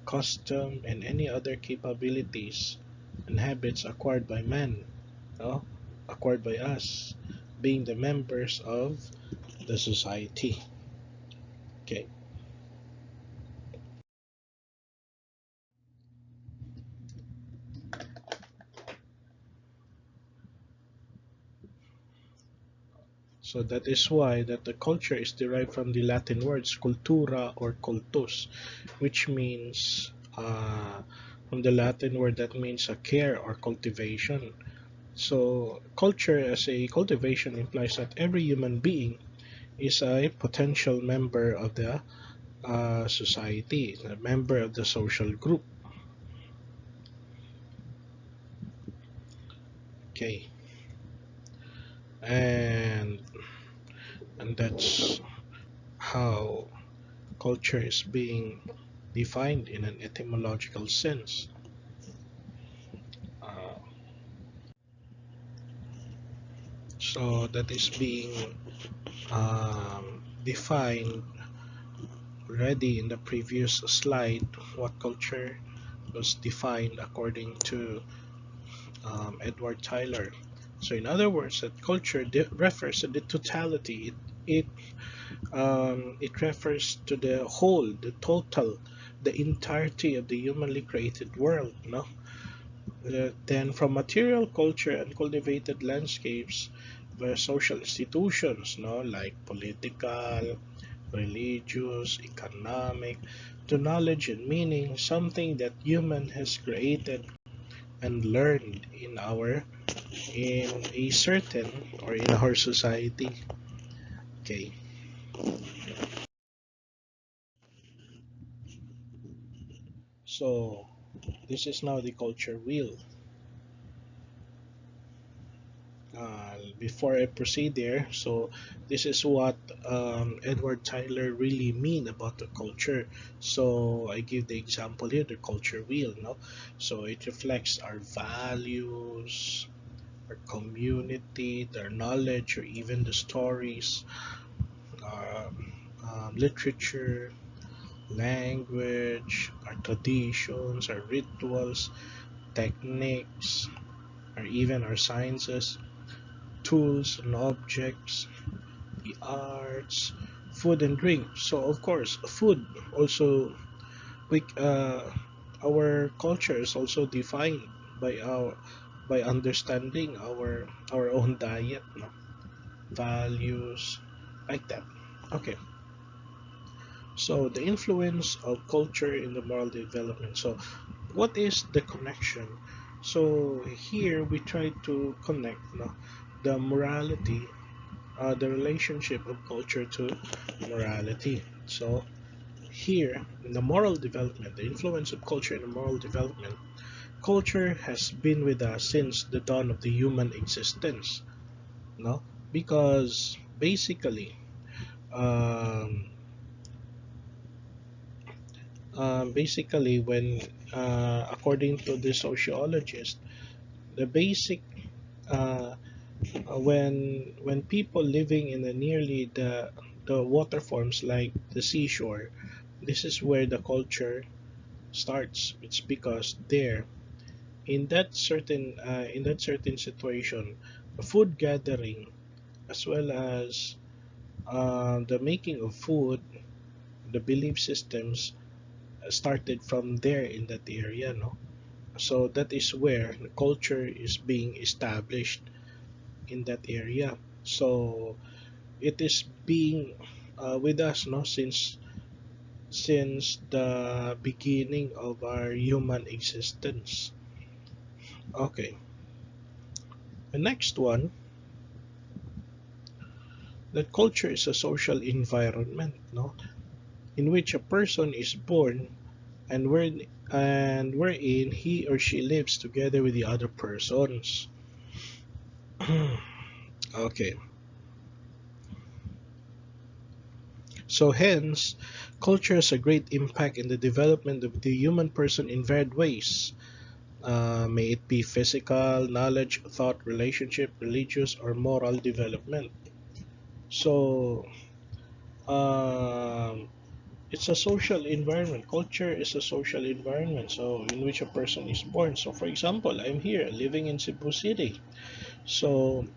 custom, and any other capabilities and habits acquired by man, no? Acquired by us, being the members of the society. Okay, so that is why that the culture is derived from the Latin words cultura or cultus, which means from the Latin word that means a care or cultivation. So culture as a cultivation implies that every human being is a potential member of the society, a member of the social group. Okay, and and that's how culture is being defined in an etymological sense. Uh, so that is being defined already in the previous slide. What culture was defined according to Edward Tyler. So, in other words, that culture refers to the totality. It refers to the whole, the total, the entirety of the humanly created world. No, then from material culture and cultivated landscapes, where social institutions, no, like political, religious, economic, to knowledge and meaning, something that human has created and learned in a certain or in our society. Okay, so this is now the culture wheel. Before I proceed there, so this is what Edward Tyler really mean about the culture. So I give the example here, the culture wheel. No, so it reflects our values, our community, their knowledge, or even the stories, literature, language, our traditions, our rituals, techniques, or even our sciences, tools and objects, the arts, food and drink. So of course, food also we our culture is also defined by understanding our own diet, no? Values, like that. Okay. So the influence of culture in the moral development. So what is the connection? So here we try to connect, no, the morality, the relationship of culture to morality. So here in the moral development, the influence of culture in the moral development, culture has been with us since the dawn of the human existence. No? because um, basically when according to the sociologist, the basic uh, when people living in the nearly the water forms like the seashore, this is where the culture starts. It's because there in that certain situation, the food gathering as well as the making of food, the belief systems started from there in that area, no? So that is where the culture is being established in that area. So it is being with us, no, since the beginning of our human existence. Okay, the next one, that culture is a social environment, no, in which a person is born and wherein he or she lives together with the other persons. Okay, so hence, culture has a great impact in the development of the human person in varied ways. May it be physical, knowledge, thought, relationship, religious, or moral development. So, um, it's a social environment. Culture is a social environment, so in which a person is born. So, for example, I'm here living in Cebu City. So,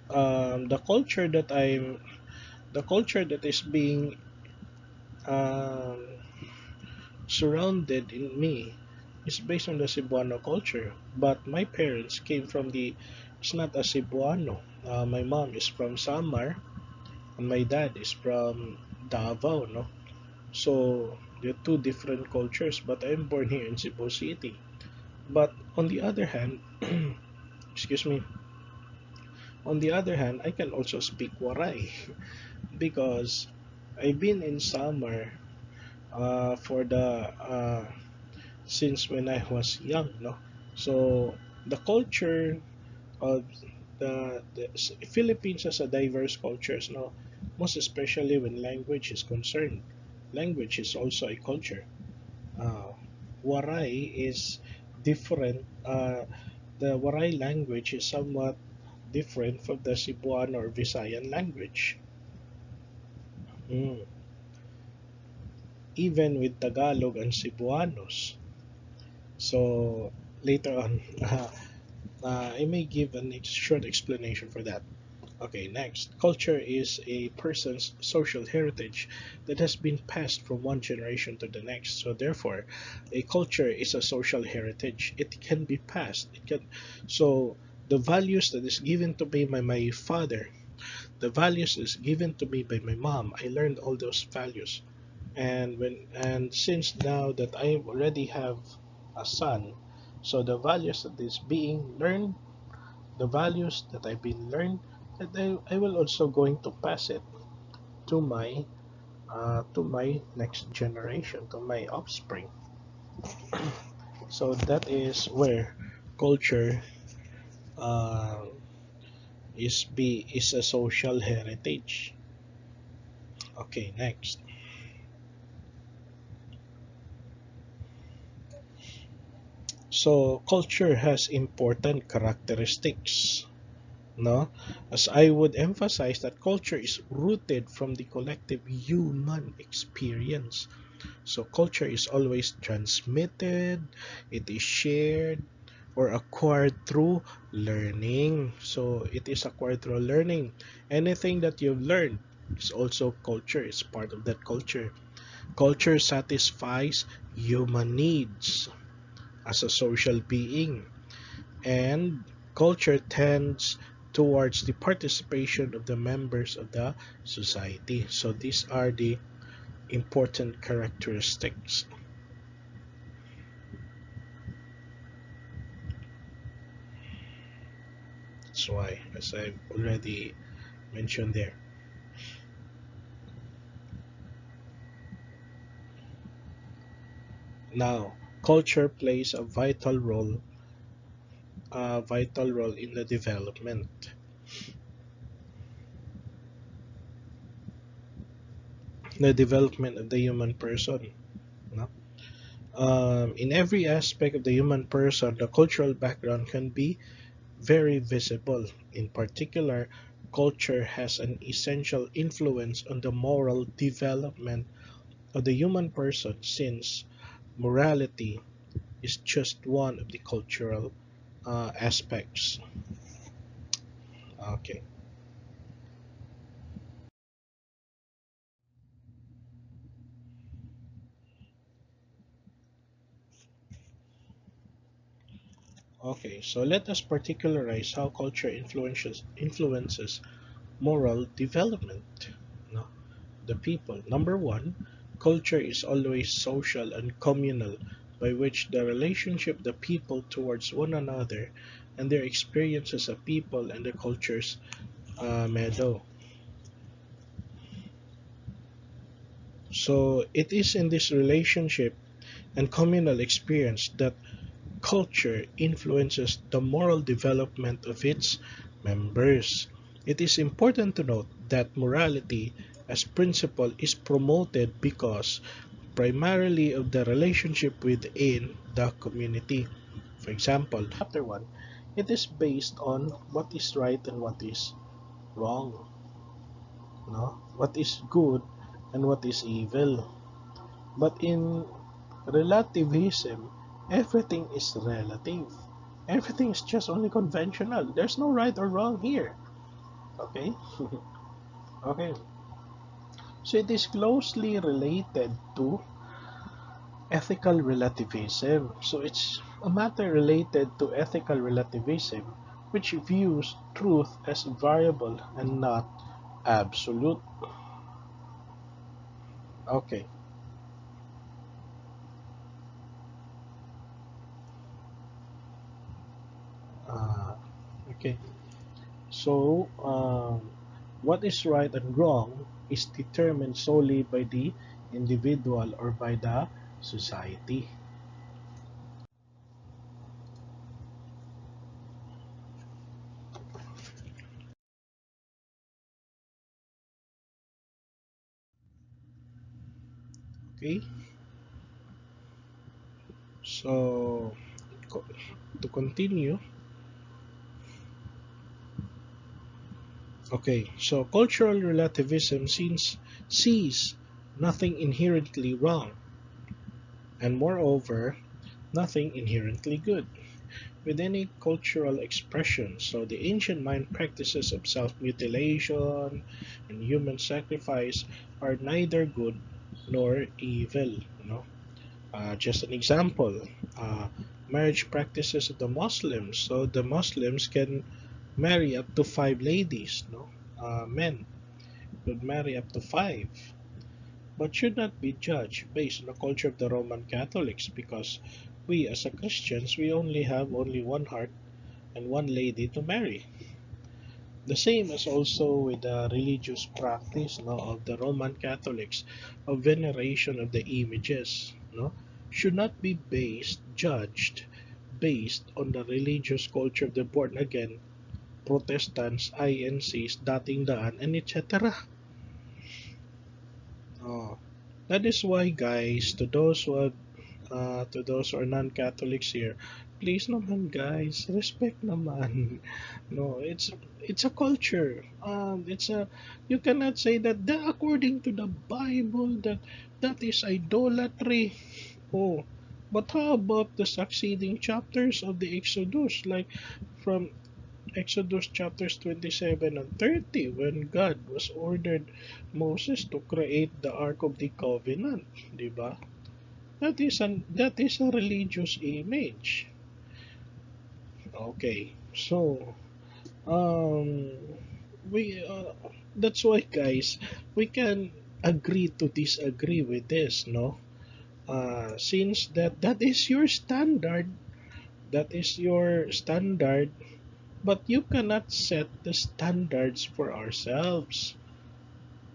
the culture that is being um, surrounded in me is based on the Cebuano culture. But my parents came from it's not a Cebuano. My mom is from Samar and my dad is from Davao, no? So they're two different cultures, but I'm born here in Cebu City. But on the other hand, excuse me, on the other hand, I can also speak Waray because I've been in Samar for the since when I was young, no? So the culture of the Philippines has a diverse cultures, no? Most especially when language is concerned. Language is also a culture. Uh, Waray is different. The Waray language is somewhat different from the Cebuano or Visayan language. Mm. Even with Tagalog and Cebuanos. So later on, I may give a short explanation for that. Okay, next. Culture is a person's social heritage that has been passed from one generation to the next. So therefore, a culture is a social heritage. It can be passed. It can so the values that is given to me by my father, the values is given to me by my mom. I learned all those values. And since now that I already have a son, so the values that is being learned, the values that I've been learned, that I will also going to pass it to my next generation, to my offspring. So that is where culture uh, is a social heritage. Okay, next. So culture has important characteristics. No, as I would emphasize that culture is rooted from the collective human experience. So culture is always transmitted, it is shared or acquired through learning. So it is acquired through learning. Anything that you've learned is also culture, is part of that culture. Culture satisfies human needs as a social being, and culture tends towards the participation of the members of the society. So these are the important characteristics. That's why, as I've already mentioned there. Now, culture plays a vital role in the development. the development of the human person. No? In every aspect of the human person, the cultural background can be very visible. In particular, culture has an essential influence on the moral development of the human person, since morality is just one of the cultural aspects. Okay. Okay, so let us particularize how culture influences moral development. No? The people. Number one, culture is always social and communal, by which the relationship the people towards one another and their experiences of people and the cultures meadow. So it is in this relationship and communal experience that culture influences the moral development of its members. It is important to note that morality as principle is promoted because primarily of the relationship within the community. For example, chapter 1, it is based on what is right and what is wrong, no? What is good and what is evil. But in relativism, everything is relative. Everything is just only conventional. There's no right or wrong here. Okay? Okay. So it is closely related to ethical relativism. So it's a matter related to ethical relativism, which views truth as variable and not absolute. Okay. Uh, okay. So, what is right and wrong is determined solely by the individual or by the society. Okay, so co- to continue, okay, so cultural relativism sees nothing inherently wrong, and moreover, nothing inherently good with any cultural expression. So the ancient mind practices of self-mutilation and human sacrifice are neither good nor evil. Just an example, uh, marriage practices of the Muslims. So the Muslims can marry up to five ladies. No, men could marry up to five, but should not be judged based on the culture of the Roman Catholics, because we as a Christians we only have only one heart and one lady to marry. The same as also with the religious practice, no, of the Roman Catholics of veneration of the images, no, should not be judged based on the religious culture of the born again Protestants, INCs, dating daan, and etc. Oh, that is why, guys, to those who are non-Catholics here, please naman guys, respect naman. No, it's a culture. It's a You cannot say that, according to the Bible that is idolatry. Oh, but how about the succeeding chapters of the Exodus, like from Exodus chapters 27 and 30, when God was ordered Moses to create the Ark of the Covenant, di ba? That is a religious image. Okay, so um, we that's why, guys, we can agree to disagree with this, no? Since that is your standard, that is your standard, but you cannot set the standards for ourselves.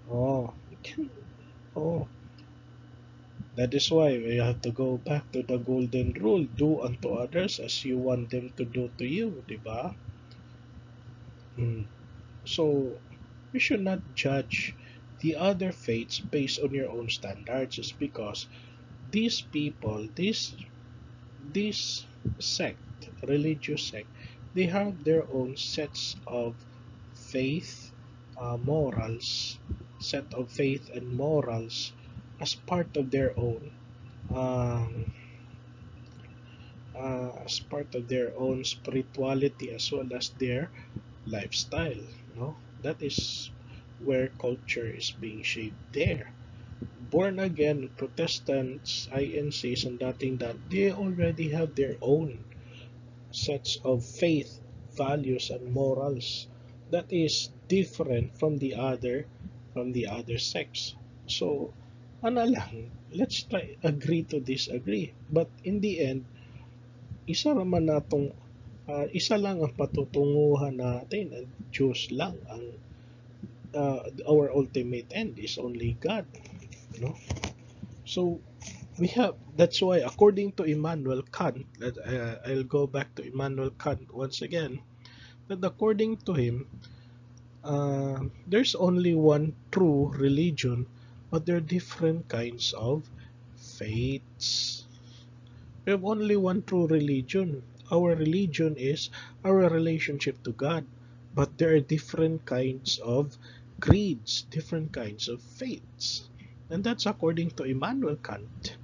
Oh, oh, that is why we have to go back to the golden rule: do unto others as you want them to do to you, di ba? Mm. So we should not judge the other faiths based on your own standards is because these people, this sect, religious sect, they have their own sets of faith, morals, set of faith and morals as part of their own, um, as part of their own spirituality as well as their lifestyle. No, that is where culture is being shaped there. Born again Protestants, INCs, and that they already have their own sets of faith, values, and morals that is different from the other sects. So, ano lang, let's try agree to disagree. But in the end, isa naman natong isa lang ang patutunguhan natin, at Diyos lang ang our ultimate end is only God, you know. So we have that's why according to Immanuel Kant, I'll go back to Immanuel Kant once again, that according to him, there's only one true religion, but there are different kinds of faiths. We have only one true religion. Our religion is our relationship to God, but there are different kinds of creeds, different kinds of faiths, and that's according to Immanuel Kant.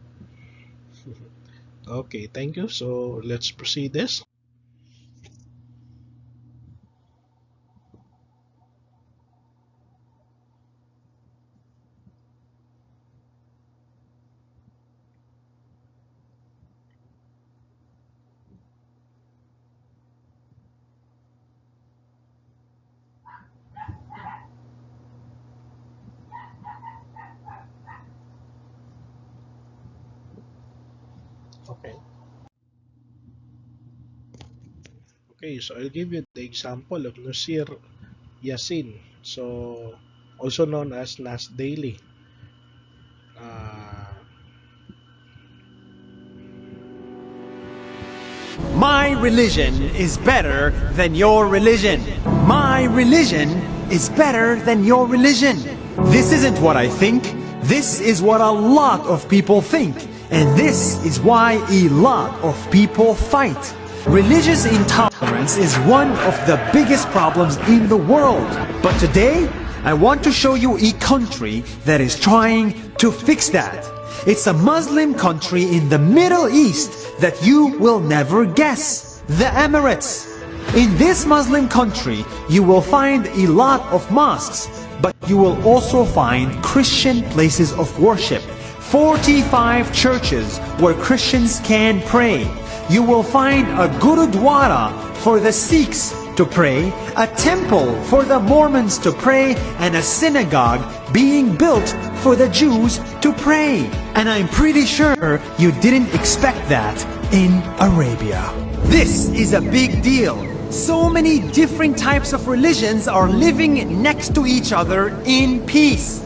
Okay, thank you. So let's proceed this. Okay. Okay, so I'll give you the example of Nusir Yassin, so also known as Nas Daily. Uh, My religion is better than your religion. My religion is better than your religion. This isn't what I think. This is what a lot of people think. And this is why a lot of people fight. Religious intolerance is one of the biggest problems in the world. But today, I want to show you a country that is trying to fix that. It's a Muslim country in the Middle East that you will never guess. The Emirates. In this Muslim country, you will find a lot of mosques, but you will also find Christian places of worship. 45 churches where Christians can pray. You will find a Gurudwara for the Sikhs to pray, a temple for the Mormons to pray, and a synagogue being built for the Jews to pray. And I'm pretty sure you didn't expect that in Arabia. This is a big deal. So many different types of religions are living next to each other in peace.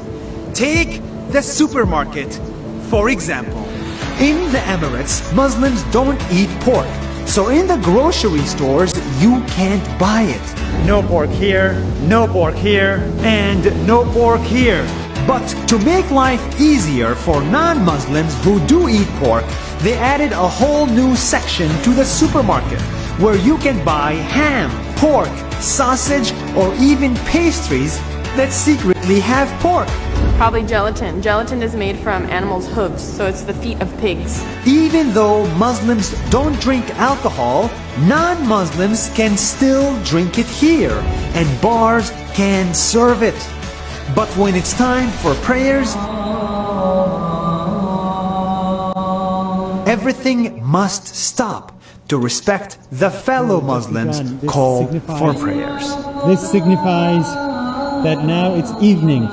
Take the supermarket, for example. In the Emirates, Muslims don't eat pork. So in the grocery stores, you can't buy it. No pork here, no pork here, and no pork here. But to make life easier for non-Muslims who do eat pork, they added a whole new section to the supermarket where you can buy ham, pork, sausage, or even pastries that secretly have pork. Probably gelatin. Gelatin is made from animals' hooves, so it's the feet of pigs. Even though Muslims don't drink alcohol, non-Muslims can still drink it here, and bars can serve it. But when it's time for prayers, everything must stop to respect the fellow Muslims' call for prayers. This signifies that now it's evening.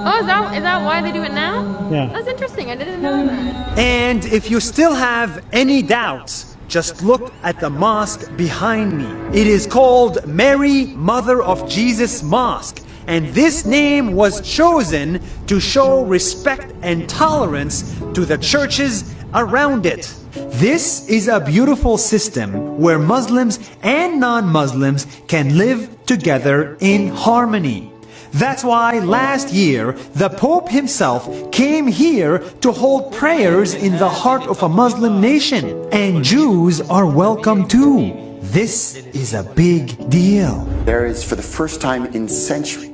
Oh, is that why they do it now? Yeah. That's interesting. I didn't know that. And if you still have any doubts, just look at the mosque behind me. It is called Mary, Mother of Jesus Mosque. And this name was chosen to show respect and tolerance to the churches around it. This is a beautiful system where Muslims and non-Muslims can live together in harmony. That's why last year, the Pope himself came here to hold prayers in the heart of a Muslim nation. And Jews are welcome too. This is a big deal. There is, for the first time in centuries,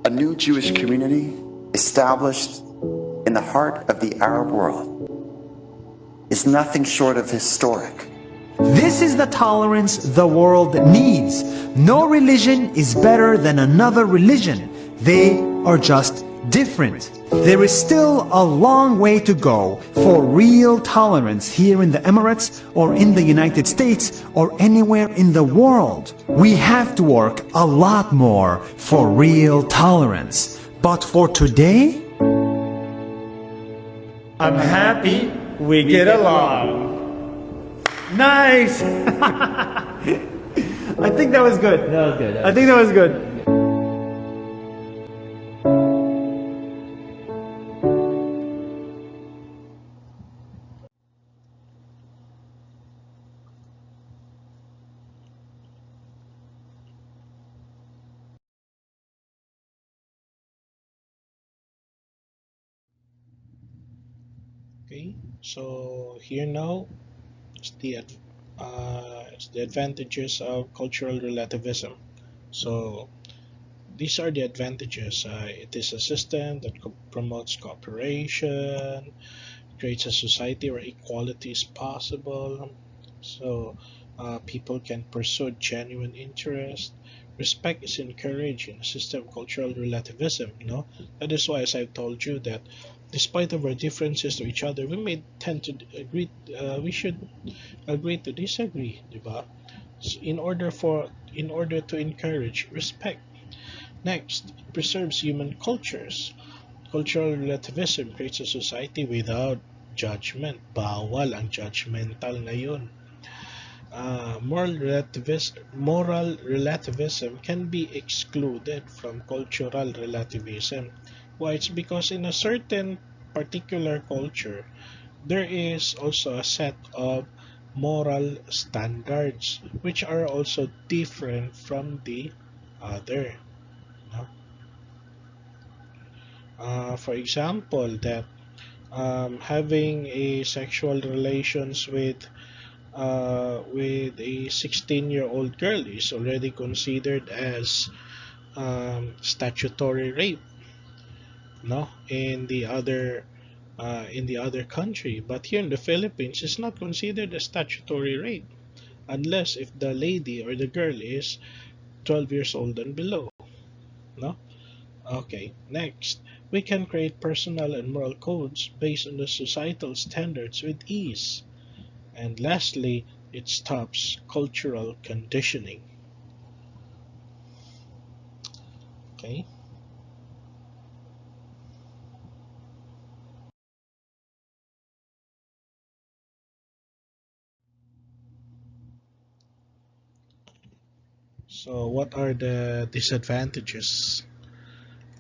a new Jewish community established in the heart of the Arab world. It's nothing short of historic. This is the tolerance the world needs. No religion is better than another religion. They are just different. There is still a long way to go for real tolerance here in the Emirates or in the United States or anywhere in the world. We have to work a lot more for real tolerance. But for today, I'm happy we get along. Nice! I think that was good. That was good. I think that was good. Okay, so here now is it's the advantages of cultural relativism. So these are the advantages. It is a system that promotes cooperation, creates a society where equality is possible. So people can pursue genuine interest. Respect is encouraged in a system of cultural relativism. That is why, as I've told you, that despite of our differences to each other, we may tend to agree. We should agree to disagree, diba? So in order to encourage respect. Next, it preserves human cultures. Cultural relativism creates a society without judgment. Bawal ang judgmental ngayon. Moral relativism can be excluded from cultural relativism. Why? It's because in a certain particular culture, there is also a set of moral standards which are also different from the other. No? For example, that having a sexual relations with a 16-year-old girl is already considered as statutory rape, no, in the other country. But here in the Philippines, it's not considered a statutory rape unless if the lady or the girl is 12 years old and below, no. Okay, next, we can create personal and moral codes based on the societal standards with ease. And lastly, it stops cultural conditioning. Okay. So what are the disadvantages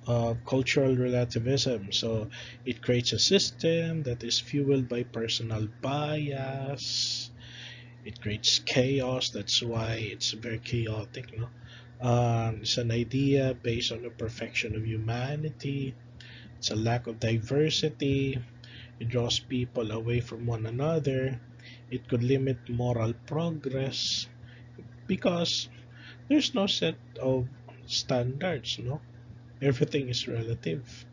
of cultural relativism? So it creates a system that is fueled by personal bias. It creates chaos. That's why it's very chaotic. No? It's an idea based on the perfection of humanity. It's a lack of diversity. It draws people away from one another. It could limit moral progress because there's no set of standards, no? Everything is relative.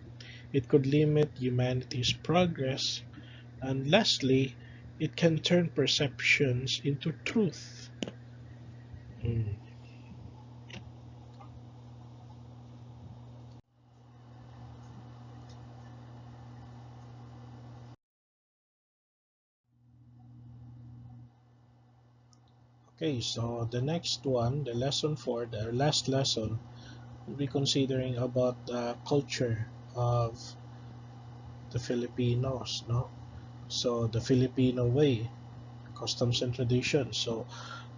It could limit humanity's progress. And lastly, it can turn perceptions into truth. Mm. Okay, so the next one, the lesson 4, the last lesson, we'll be considering about the culture of the Filipinos, no? So the Filipino way, customs and traditions. So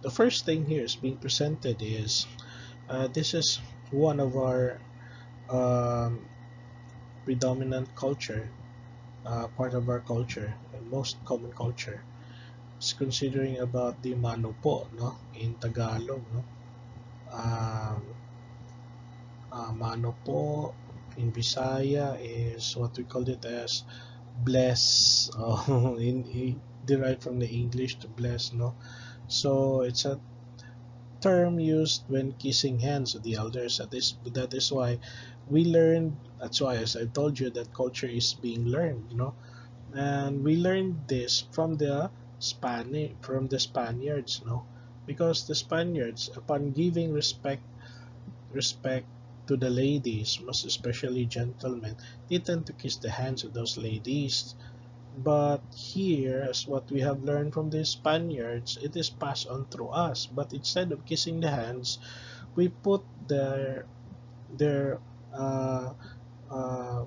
the first thing here is being presented is this is one of our um, predominant culture, part of our culture, and most common culture. It's considering about the mano po, no, in Tagalog, no, um, Mano po in Visaya is what we call it as bless, derived from the English to bless, no? So it's a term used when kissing hands of the elders. That is why we learned. That's why, as I told you, that culture is being learned, and we learned this from the Spaniards, because the Spaniards, upon giving respect to the ladies, most especially gentlemen, they tend to kiss the hands of those ladies. But here, as what we have learned from the Spaniards, it is passed on through us. But instead of kissing the hands, we put their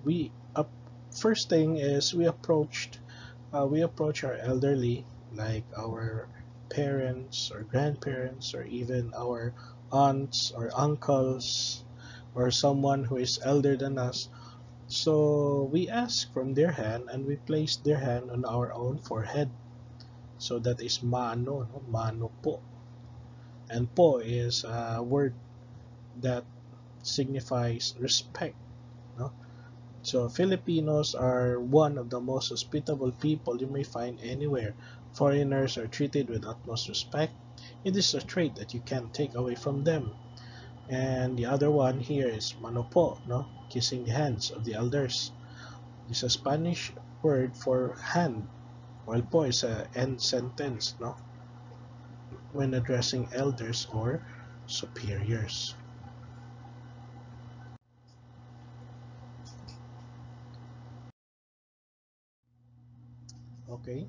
we up. First thing is we approach our elderly, like our parents or grandparents, or even our aunts or uncles, or someone who is elder than us. So we ask from their hand, and we place their hand on our own forehead. So that is mano, no? Mano po. And po is a word that signifies respect. No? So Filipinos are one of the most hospitable people you may find anywhere. Foreigners are treated with utmost respect. It is a trait that you can't take away from them. And the other one here is mano po, no? Kissing the hands of the elders. It's a Spanish word for hand, while po is a end sentence, no? When addressing elders or superiors. Okay,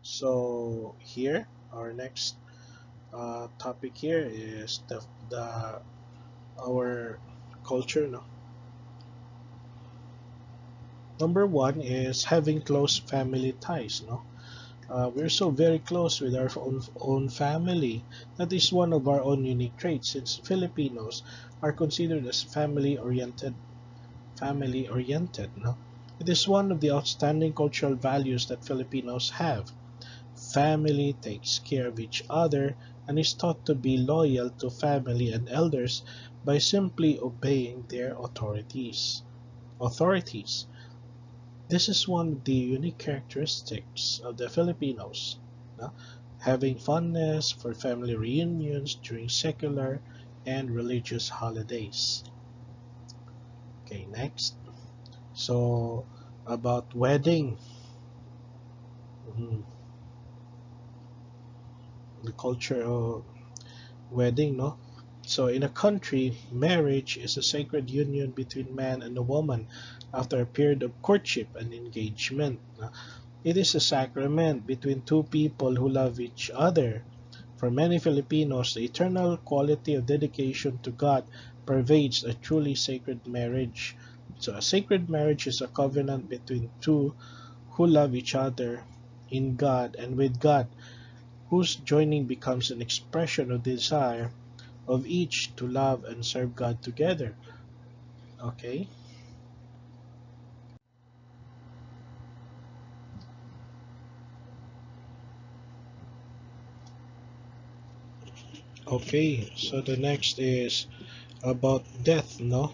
so here our next topic here is the our culture. No, number one is having close family ties. No, we're so very close with our own family. That is one of our own unique traits, since Filipinos are considered as family oriented. No, it is one of the outstanding cultural values that Filipinos have. Family takes care of each other and is taught to be loyal to family and elders by simply obeying their authorities. This is one of the unique characteristics of the Filipinos, no? Having fondness for family reunions during secular and religious holidays. Okay, next. So, about wedding, mhm, the culture of wedding, no? So, in a country, marriage is a sacred union between man and a woman after a period of courtship and engagement. It is a sacrament between two people who love each other. For many Filipinos, the eternal quality of dedication to God pervades a truly sacred marriage. So, a sacred marriage is a covenant between two who love each other in God and with God, whose joining becomes an expression of desire of each to love and serve God together. Okay? Okay, so the next is about death, no?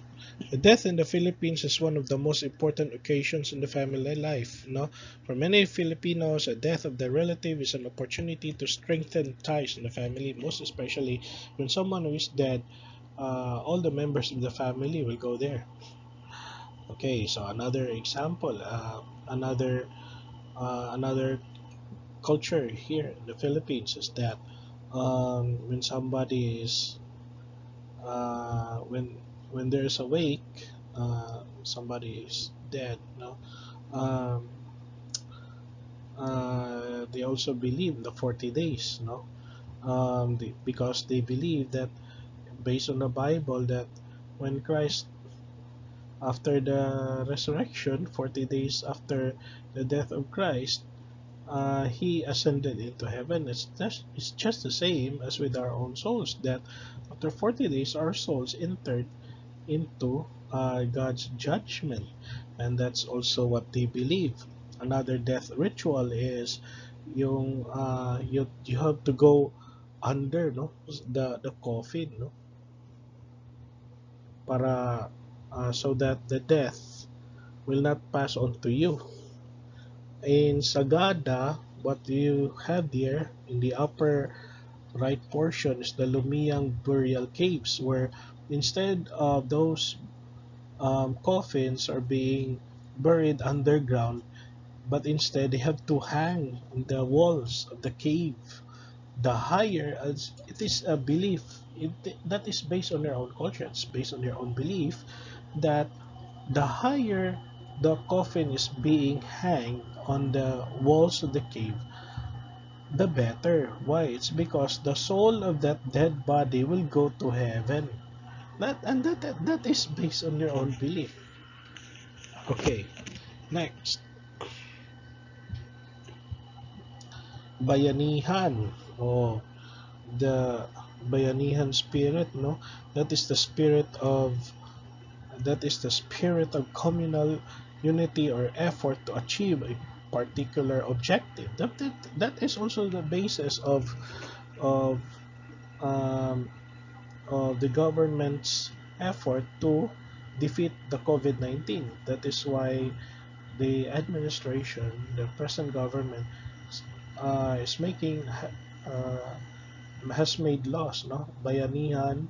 Death in the Philippines is one of the most important occasions in the family life, no? For many Filipinos, a death of their relative is an opportunity to strengthen ties in the family, most especially when someone who is dead, all the members of the family will go there. Okay, so another example, another culture here in the Philippines is that when somebody is when there's a wake, somebody is dead. No, um, they also believe the 40 days. No, because they believe that based on the Bible that when Christ, after the resurrection, 40 days after the death of Christ, he ascended into heaven. It's just the same as with our own souls, that after 40 days our souls entered into God's judgment, and that's also what they believe. Another death ritual is you have to go under, no, the coffin, no, para so that the death will not pass on to you. In Sagada, what you have there in the upper right portion is the Lumiang burial caves, where instead of those coffins are being buried underground, but instead they have to hang on the walls of the cave. The higher, as it is a belief, that is based on their own culture, it's based on their own belief that the higher the coffin is being hanged on the walls of the cave, the better. Why? It's because the soul of that dead body will go to heaven. That is based on your own belief. Okay, next, bayanihan. Oh, the bayanihan spirit, no? That is the spirit of communal unity or effort to achieve a particular objective. That is also the basis of um, of the government's effort to defeat the COVID-19. That is why the administration, the present government, is making has made laws, no? Bayanihan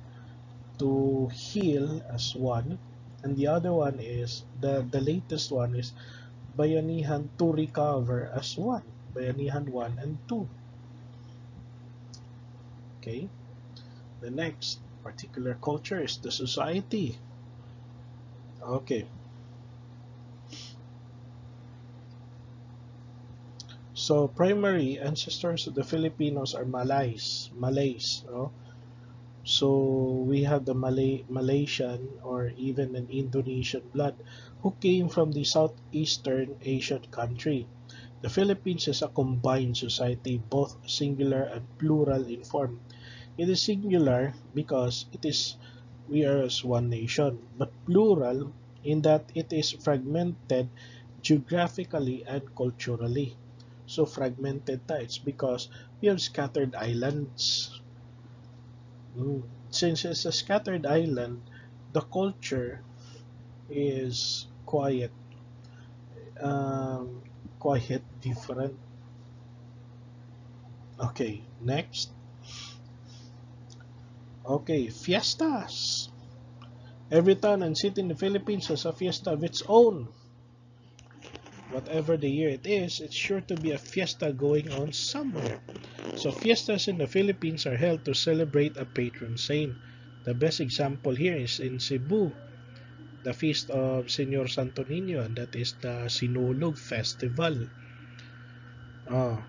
to heal as one, and the other one is the latest one is Bayanihan to recover as one. Bayanihan 1 and 2. Okay. The next particular culture is the society. Okay. So primary ancestors of the Filipinos are Malays, no? So we have the Malaysian or even an Indonesian blood who came from the Southeastern Asian country. The Philippines is a combined society, both singular and plural in form. It is singular because we are as one nation, but plural in that it is fragmented geographically and culturally. So fragmented it's because we have scattered islands. Since it's a scattered island, the culture is um, quite different. Okay, next. Okay, fiestas. Every town and city in the Philippines has a fiesta of its own. Whatever the year it is, it's sure to be a fiesta going on somewhere. So fiestas in the Philippines are held to celebrate a patron saint. The best example here is in Cebu, the feast of Señor Santo Niño, and that is the Sinulog Festival. Ah,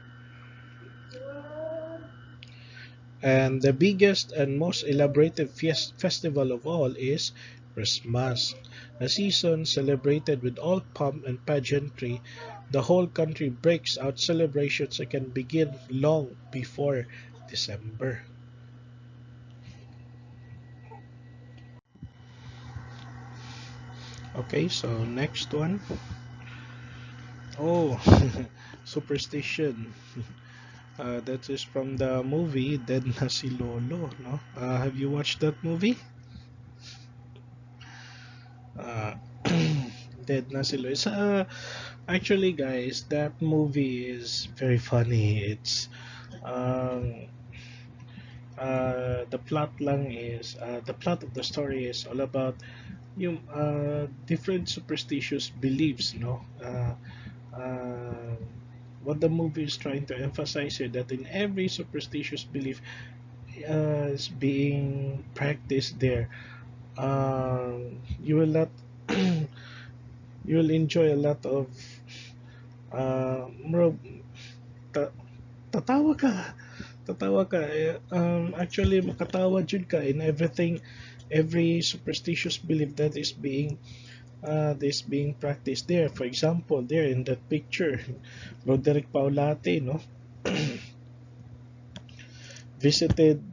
and the biggest and most elaborated festival of all is Christmas, a season celebrated with all pomp and pageantry. The whole country breaks out celebrations that can begin long before December. Okay, so next one. Oh, superstition. That is from the movie Dead na si Lolo, no? Have you watched that movie? Uh, Dead na si Lolo. Actually, guys, that movie is very funny. It's um, the plot of the story is all about different superstitious beliefs, no? Uh, what the movie is trying to emphasize here that in every superstitious belief is being practiced there, you will not you will enjoy a lot of more ta- tatawa ka actually makatawa jud ka in everything, every superstitious belief that is being practiced there. For example, there in that picture, Roderick Paulate, no, visited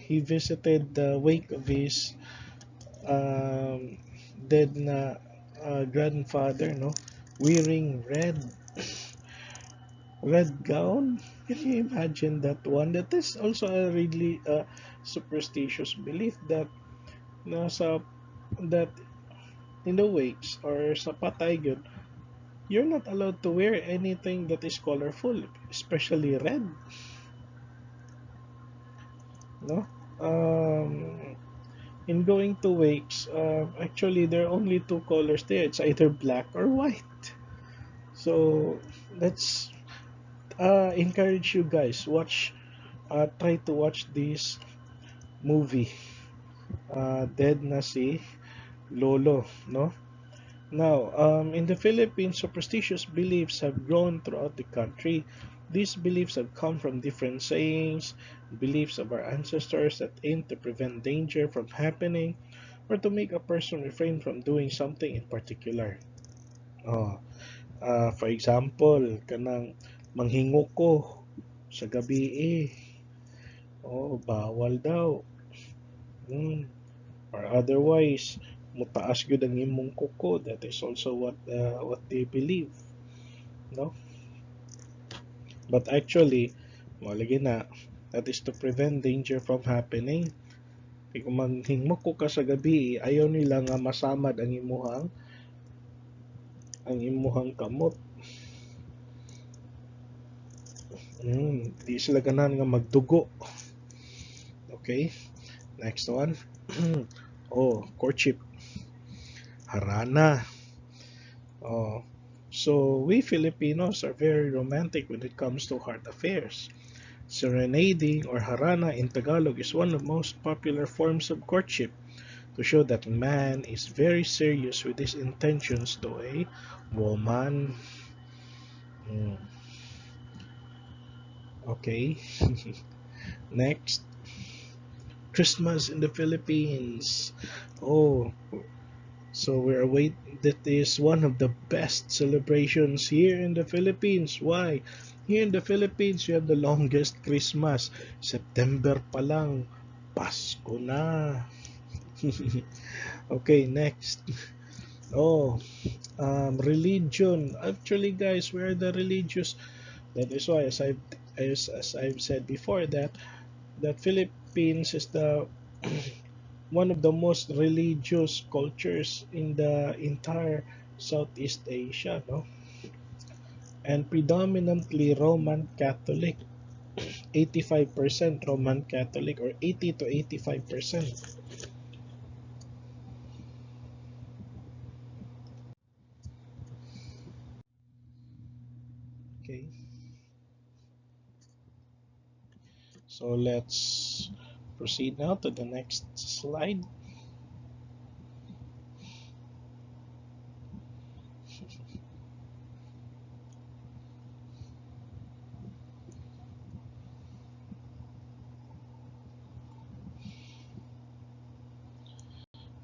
he visited the wake of his um, dead na grandfather, no, wearing red gown. Can you imagine that one? That is also a really superstitious belief that na sa that in the wakes or sa patay gyud, you're not allowed to wear anything that is colorful, especially red, no? Um, in going to wakes, actually there are only two colors there. It's either black or white. So let's encourage you guys try to watch this movie, Dead na si Lolo, no? Now, in the Philippines, superstitious beliefs have grown throughout the country. These beliefs have come from different sayings, beliefs of our ancestors that aim to prevent danger from happening or to make a person refrain from doing something in particular. Oh, for example, kanang manghingo ko sa gabi Oh, bawal daw. Hmm. Or otherwise, mutaas gyud ang imong kuko. That is also what they believe, no? But actually, mo lagi na that is to prevent danger from happening. Kaya kung manghingmok ka sa gabi, ayaw nila nga masamad ang imuhang kamot. Di sila ganan nga magdugo. Okay? Next one. Oh, courtship. Harana. Oh. So we Filipinos are very romantic when it comes to heart affairs. Serenading or harana in Tagalog is one of the most popular forms of courtship to show that man is very serious with his intentions to a woman. Hmm. Okay. Next, Christmas in the Philippines. Oh, so we're await that is one of the best celebrations here in the Philippines. Why? Here in the Philippines, we have the longest Christmas. September pa lang, Pasko na. Okay, next. Oh, religion. Actually, guys, we are the religious. That is why, as I've said before, that Philippines is the one of the most religious cultures in the entire Southeast Asia, no? And predominantly Roman Catholic, 85% Roman Catholic or 80 to 85%. Okay, so let's proceed now to the next slide.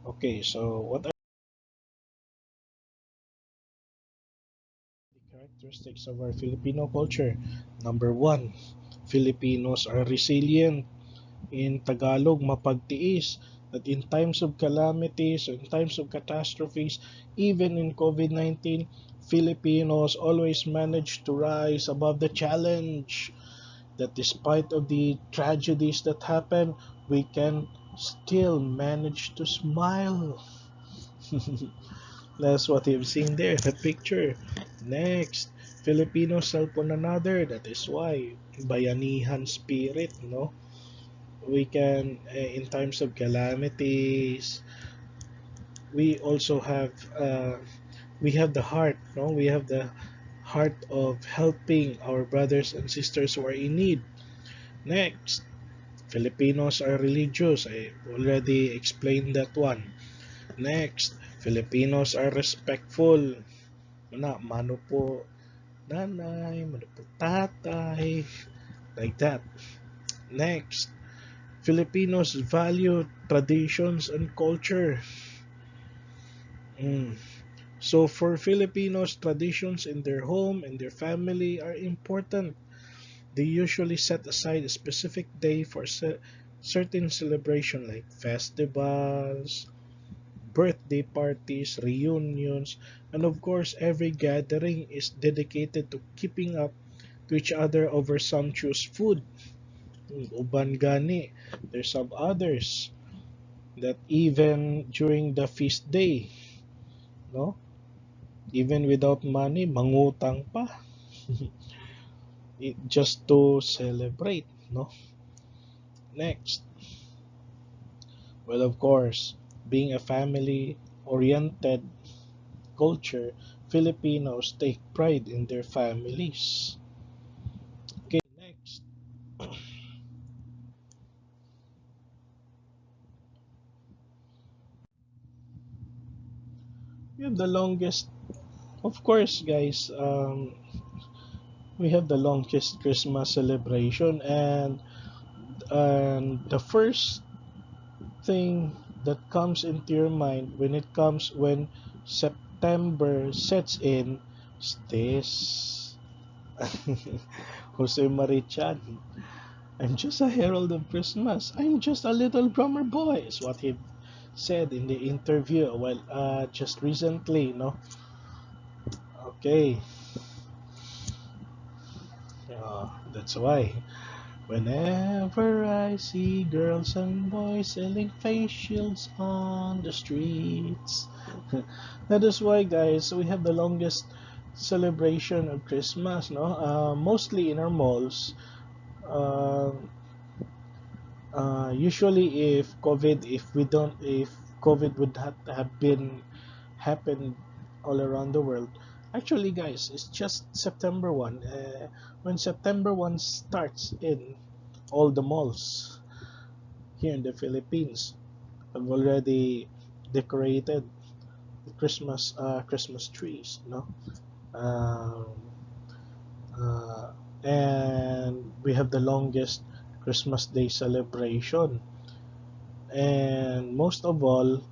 Okay, so what are the characteristics of our Filipino culture? Number one, Filipinos are resilient. In Tagalog, mapagtiis. That in times of calamities, in times of catastrophes, even in COVID-19, Filipinos always manage to rise above the challenge. That despite of the tragedies that happen, we can still manage to smile. That's what you've seen there, the picture. Next, Filipinos help one another. That is why bayanihan spirit, no? We can in times of calamities, we also have the heart, no, we have the heart of helping our brothers and sisters who are in need. Next, Filipinos are religious. I already explained that one. Next, Filipinos are respectful. Mano po nanay, mano po tatay, like that. Next, Filipinos value traditions and culture. Mm. So for Filipinos, traditions in their home and their family are important. They usually set aside a specific day for certain celebration like festivals, birthday parties, reunions, and of course every gathering is dedicated to keeping up to each other over sumptuous food. Uban gani, there's some others. that even during the feast day, no, even without money, mangutang pa, just to celebrate, no. Next, well, of course, being a family-oriented culture, Filipinos take pride in their families. Okay, next. We have the longest, of course, guys. We have the longest Christmas celebration, and the first thing that comes into your mind when September sets in is this. Jose Marichan. I'm just a herald of Christmas. I'm just a little drummer boy, is what he said in the interview. Well, just recently, no? Okay, that's why. Whenever I see girls and boys selling face shields on the streets. That is why, guys, we have the longest celebration of Christmas, no? Mostly in our malls. Uh, Usually, if COVID would have been happened all around the world, actually, guys, it's just September 1. When September 1 starts in all the malls here in the Philippines, have already decorated the Christmas trees, no? Um, uh, and we have the longest Christmas Day celebration. And most of all,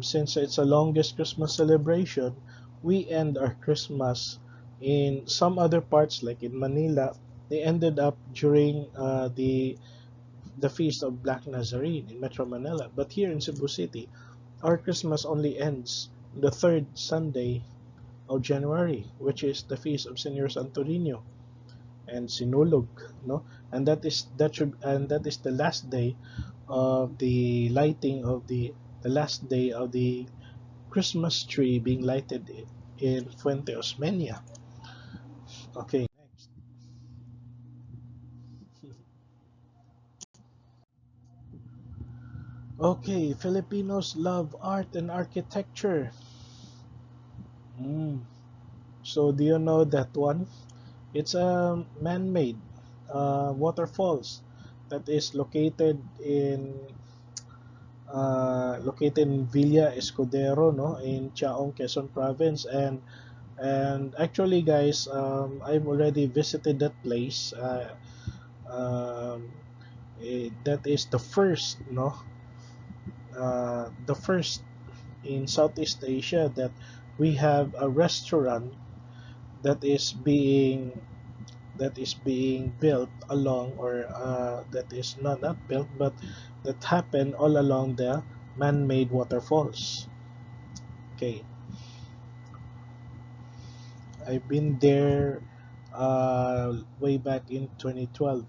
since it's the longest Christmas celebration, we end our Christmas in some other parts, like in Manila. They ended up during the feast of Black Nazarene in Metro Manila. But here in Cebu City, our Christmas only ends the third Sunday of January, which is the feast of Senor Santo Niño and Sinulog, no? And that is the last day of the lighting of the last day of the Christmas tree being lighted in Fuente Osmeña. Okay, next. Okay, Filipinos love art and architecture. Mm. So do you know that one? It's a man-made waterfalls that is located in Villa Escudero, no, in Chaong, Quezon Province, and actually, guys, I've already visited that place. Um, that is the first, no, the first in Southeast Asia that we have a restaurant that is being built along, or that is not built, but that happened all along the man-made waterfalls. Okay, I've been there way back in 2012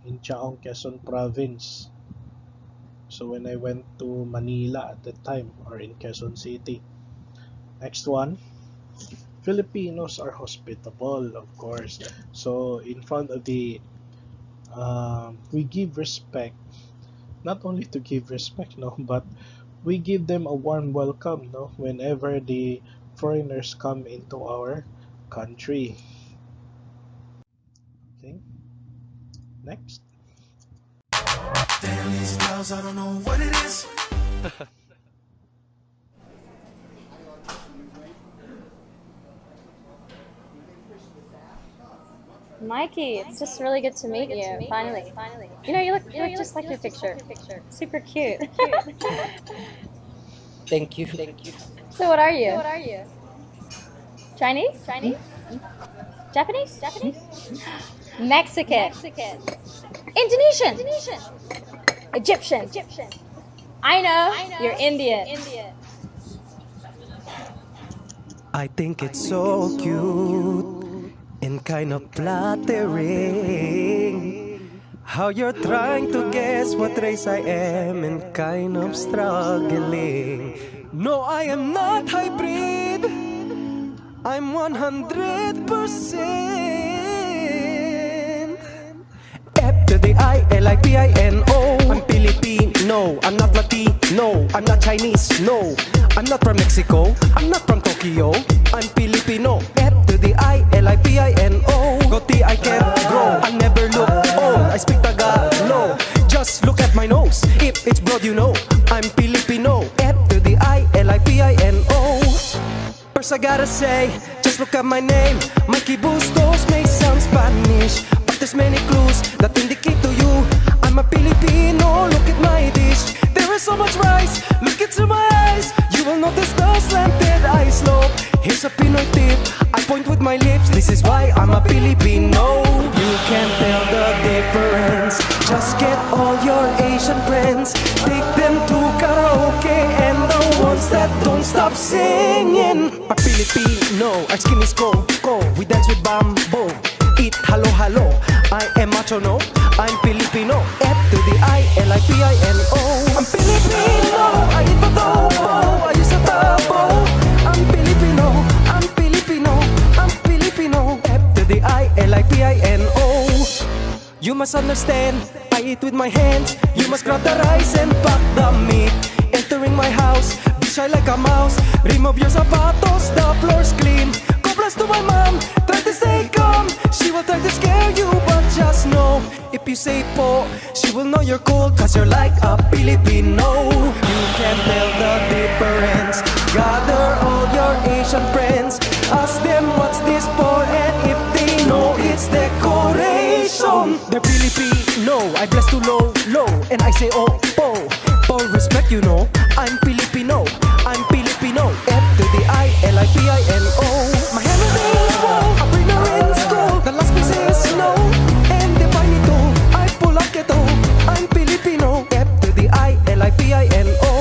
in Chaong, Quezon Province. So when I went to Manila at that time, or in Quezon City. Next one, Filipinos are hospitable, of course. So in front of we give respect, not only to give respect, no, but we give them a warm welcome, no, whenever the foreigners come into our country. Okay, next. Damn these girls, I don't know what it is. Mikey, it's just really good to meet you. Finally. You look just like your picture. Super cute. Thank you. So what are you? Chinese? Japanese? Mexican? Indonesian? Egyptian? I know, you're Indian. I think it's so cute and kind of flattering How you're trying to guess what race I am and kind of struggling. No, I am not hybrid. I'm 100% F to the I-L-I-P-I-N-O. I'm Filipino, I'm not Latino, I'm not Chinese, no. I'm not from Mexico, I'm not from Tokyo. I'm Filipino, F to the I-L-I-P-I-N-O. Goatee I can grow, I never look old. I speak Tagalog, just look at my nose. If it's broad, you know I'm Filipino, F to the I-L-I-P-I-N-O. First I gotta say, just look at my name. Mikey Bustos may sound Spanish, but there's many clues that indicate to you I'm a Filipino. Look at my dish, there is so much rice. Look into my eyes, you will notice the slanted eye slope. Here's a Pinoy tip, I point with my lips. This is why I'm a Filipino. You can't tell the difference. Just get all your Asian friends, take them to karaoke, and the ones that don't stop singing are Filipino. Our skin is cold. We dance with bamboo. Eat halo halo. I am macho, no. I'm Filipino. F to the I-L-I-P-I-N-O. I'm Filipino. I eat adobo. I use a tabo. I'm Filipino. I'm Filipino. I'm Filipino. F to the I-L-I-P-I-N-O. You must understand, I eat with my hands. You must grab the rice and pack the meat. Entering my house, be shy like a mouse. Remove your zapatos, the floor's clean. Go bless to my mom, try to stay calm. She will try to scare you, but just know, if you say po, she will know you're cool, cause you're like a Filipino. You can't tell the difference. Gather all your Asian friends, ask them what's this for, and if they know it's decoration, they're Filipino. I bless to low, and I say oh, for respect, you know, I'm Filipino. I'm Filipino. F to the I-L-I-P-I-N-O. My handwriting is wrong, I bring her in school. The last piece is snow, and if I need to, I pull up keto. I'm Filipino. F to the I-L-I-P-I-N-O.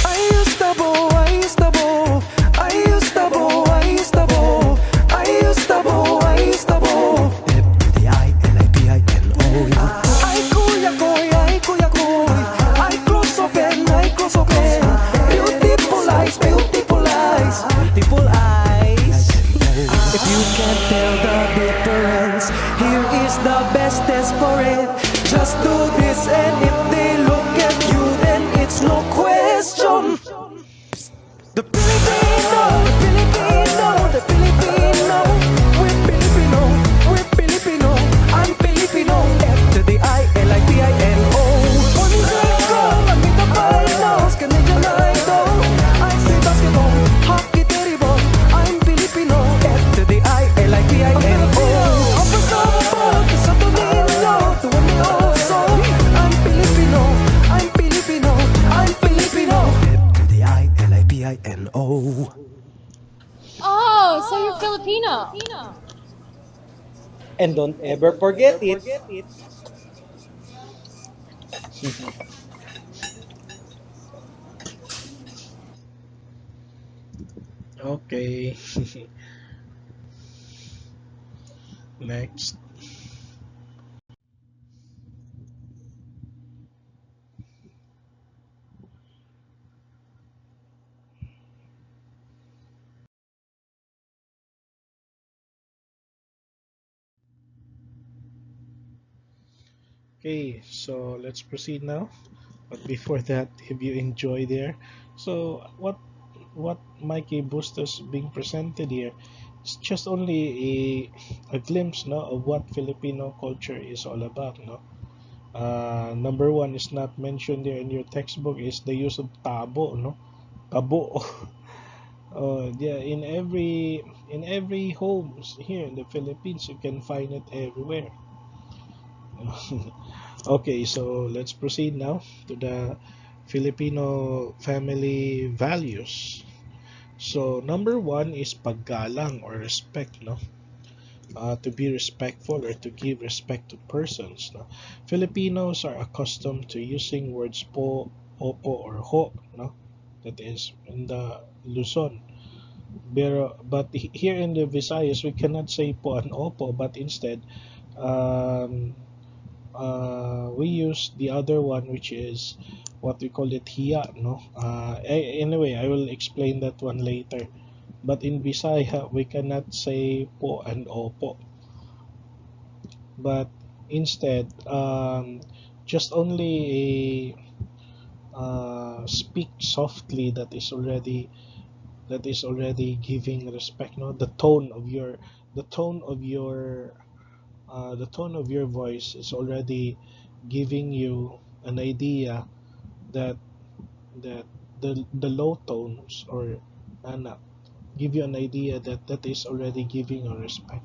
I used to bo, I used to bo, I used to bo, I used to bo, I used to bo, I used to bo. F to the I-L-I-P-I-N-O. Ay kuya koy, ay kuya koy, I close open, I close open. Beautiful eyes, beautiful eyes, beautiful eyes. If you can't tell the difference, here is the best test for it. Just do this, and if they look at you, then it's no question. The Filipino, the Filipino, the Filipino. We're Filipino, we're Filipino. I'm Filipino. F to the I-L-I-P-I-N-O. Morning Seco, I'm in the finals. Canadian Idol. I play basketball, hockey, terrible. I'm Filipino. F to the I-L-I-P-I-N-O. Upper Sampo, to Santo Niño, to one me also. I'm Filipino, I'm Filipino, I'm Filipino. F to the I-L-I-P-I-N-O. Oh, so you're Filipino. And don't ever forget it. Okay. Next. Okay, so let's proceed now. But before that, if you enjoy there, so what Mikey Bustos being presented here, it's just only a glimpse, no, of what Filipino culture is all about, no. Number one is not mentioned there in your textbook is the use of tabo, no, tabo. Yeah, in every homes here in the Philippines, you can find it everywhere. Okay, so let's proceed now to the Filipino family values. So number one is paggalang or respect, no? To be respectful or to give respect to persons, no? Filipinos are accustomed to using words po, opo, or ho, no? That is in the Luzon. But here in the Visayas, we cannot say po and opo, but instead, um, we use the other one, which is what we call it hiya, no? Anyway, I will explain that one later. But in Bisaya, we cannot say po and opo, but instead, just only a speak softly, that is already giving respect, no? The tone of your voice is already giving you an idea that the low tones, or give you an idea that is already giving you respect,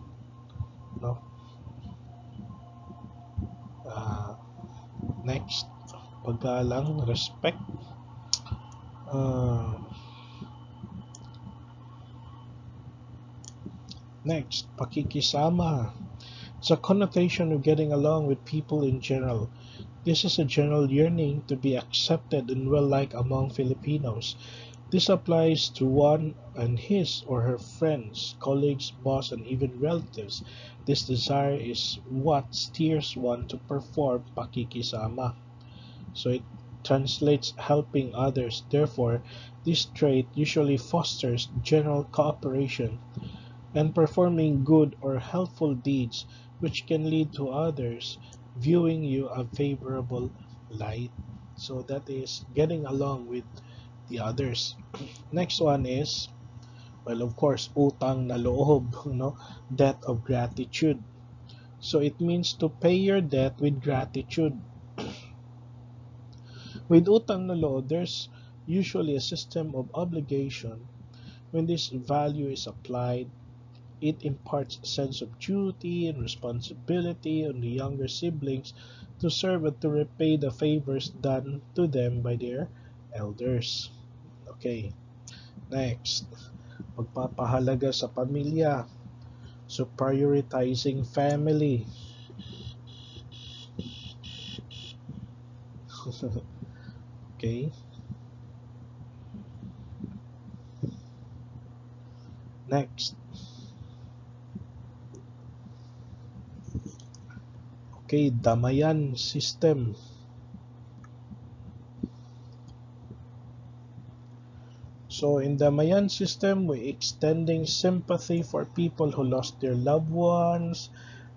no? uh, Next, paggalang, respect. uh, Next, pakikisama. It's a connotation of getting along with people in general. This is a general yearning to be accepted and well liked among Filipinos. This applies to one and his or her friends, colleagues, boss, and even relatives. This desire is what steers one to perform pakikisama. So it translates helping others. Therefore, this trait usually fosters general cooperation and performing good or helpful deeds, which can lead to others viewing you a favorable light. So that is getting along with the others. Next one is, well, of course, utang na loob, no? Debt of gratitude. So it means to pay your debt with gratitude. With utang na loob, there's usually a system of obligation. When this value is applied, it imparts a sense of duty and responsibility on the younger siblings to serve and to repay the favors done to them by their elders. Okay, next. Pagpapahalaga sa pamilya. So prioritizing family. Okay, next. Okay, damayan system. So in the Mayan system, we're extending sympathy for people who lost their loved ones,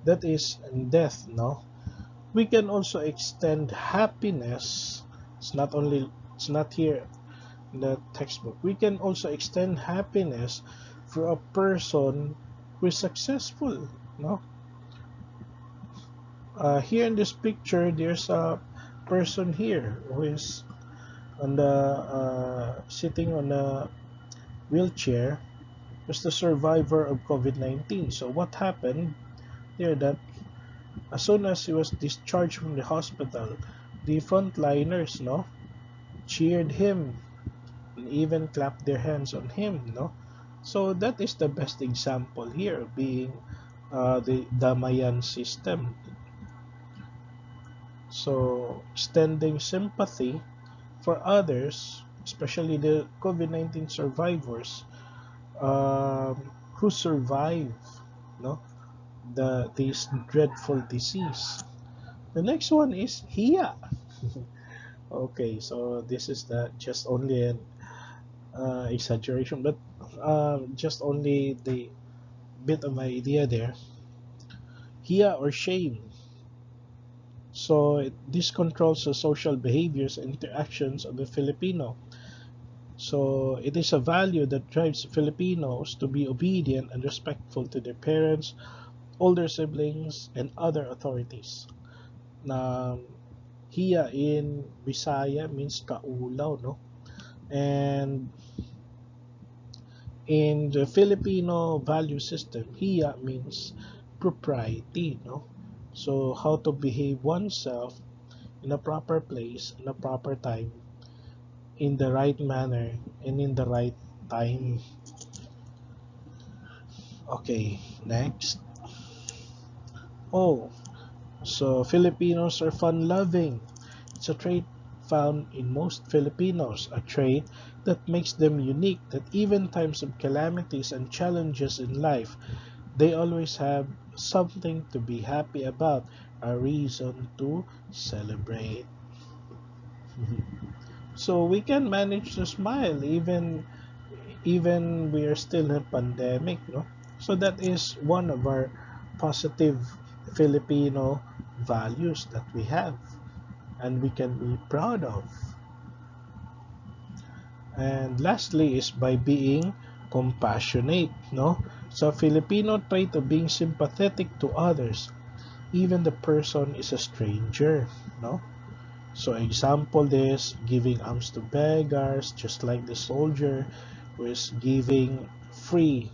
that is, in death, no? We can also extend happiness. It's not here in the textbook. We can also extend happiness for a person who is successful, no? Here in this picture, there's a person here who is on the sitting on a wheelchair, was the survivor of COVID-19. So what happened there, that as soon as he was discharged from the hospital, the frontliners, no, cheered him and even clapped their hands on him, no. So that is the best example here, being the Damayan system. So extending sympathy for others, especially the COVID-19 survivors, who survive, no, this dreadful disease. The next one is Hia. Okay, so this is the just only an exaggeration, but just only the bit of idea there. Hia, or shame. So this controls the social behaviors and interactions of the Filipino. So it is a value that drives Filipinos to be obedient and respectful to their parents, older siblings, and other authorities. Na hiya in Bisaya means kaulaw, no? And in the Filipino value system, hiya means propriety, no? So how to behave oneself in a proper place, in a proper time, in the right manner, and in the right time. Okay, next. Oh, so Filipinos are fun-loving. It's a trait found in most Filipinos, a trait that makes them unique, that even times of calamities and challenges in life, they always have something to be happy about. a reason to celebrate. So we can manage to smile even we are still in a pandemic, no? So that is one of our positive Filipino values that we have and we can be proud of. And lastly is by being compassionate, no? So Filipino trait of being sympathetic to others, even the person is a stranger, no? So example is giving alms to beggars, just like the soldier who is giving free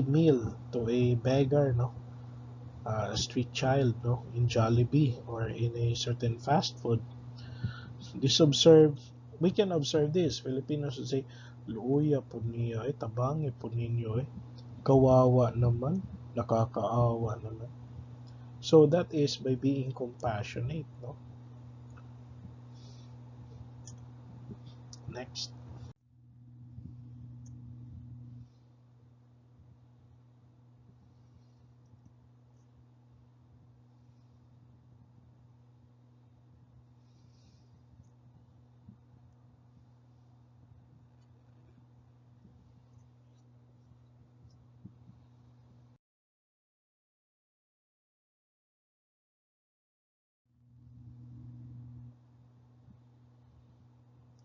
meal to a beggar, no? A street child, no? In Jollibee or in a certain fast food. This observe, we can observe this. Filipinos would say, luya po niya, tabangi po ninyo, kawawa naman, nakakaawa naman. So that is by being compassionate, no? Next.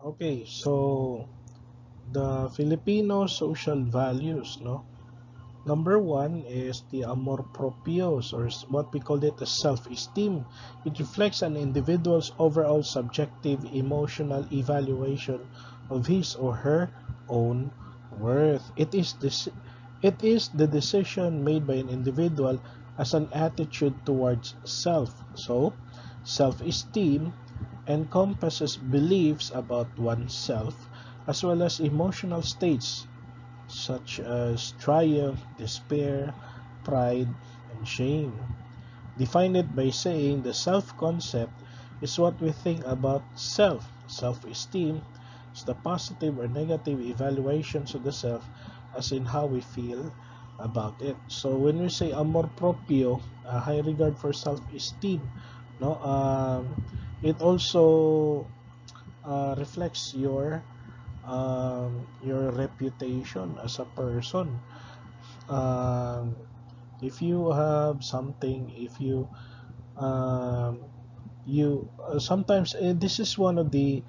Okay, so the Filipino social values, no? Number one is the amor propios, or what we call it as self-esteem. It reflects an individual's overall subjective emotional evaluation of his or her own worth. It is the decision made by an individual as an attitude towards self. So, self-esteem encompasses beliefs about oneself as well as emotional states such as triumph, despair, pride, and shame. Define it by saying the self concept is what we think about self. Self esteem is the positive or negative evaluations of the self, as in how we feel about it. So when we say amor propio, a high regard for self esteem, no, it also reflects your reputation as a person. Um, if you have something, if you um, you sometimes this is one of the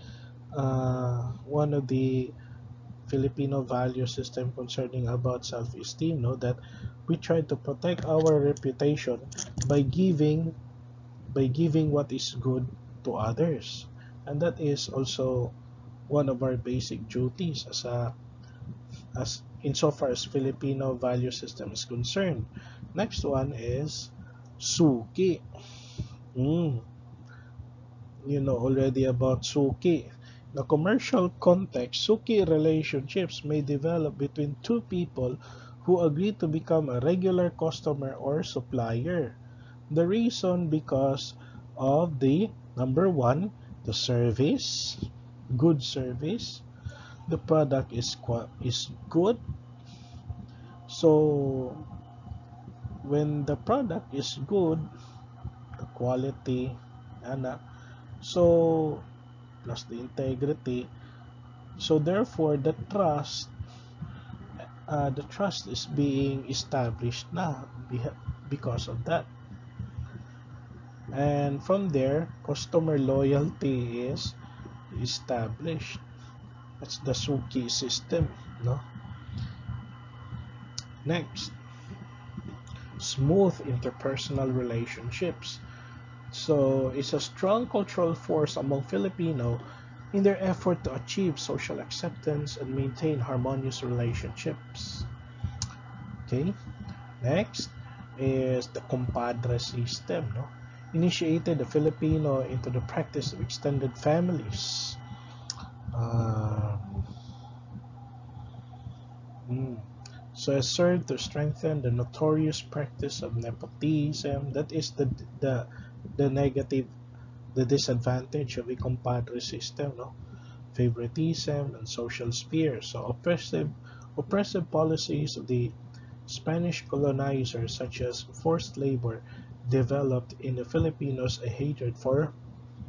Filipino value system concerning about self-esteem. No, that we try to protect our reputation by giving what is good to others, and that is also one of our basic duties as insofar as Filipino value system is concerned. Next one is suki. Mm, you know already about suki. In a commercial context, suki relationships may develop between two people who agree to become a regular customer or supplier. The reason because of the number one, the service, good service. The product is good. So when the product is good, the quality, and so plus the integrity, so therefore the trust is being established now because of that. And from there, customer loyalty is established. That's the Suki system, no? Next, smooth interpersonal relationships. So it's a strong cultural force among Filipino in their effort to achieve social acceptance and maintain harmonious relationships. Okay, next is the compadre system, no? Initiated the Filipino into the practice of extended families. Uh, mm, so it served to strengthen the notorious practice of nepotism. That is the negative, the disadvantage of a compadre system, no? Favoritism and social sphere. So oppressive policies of the Spanish colonizers, such as forced labor developed in the Filipinos a hatred for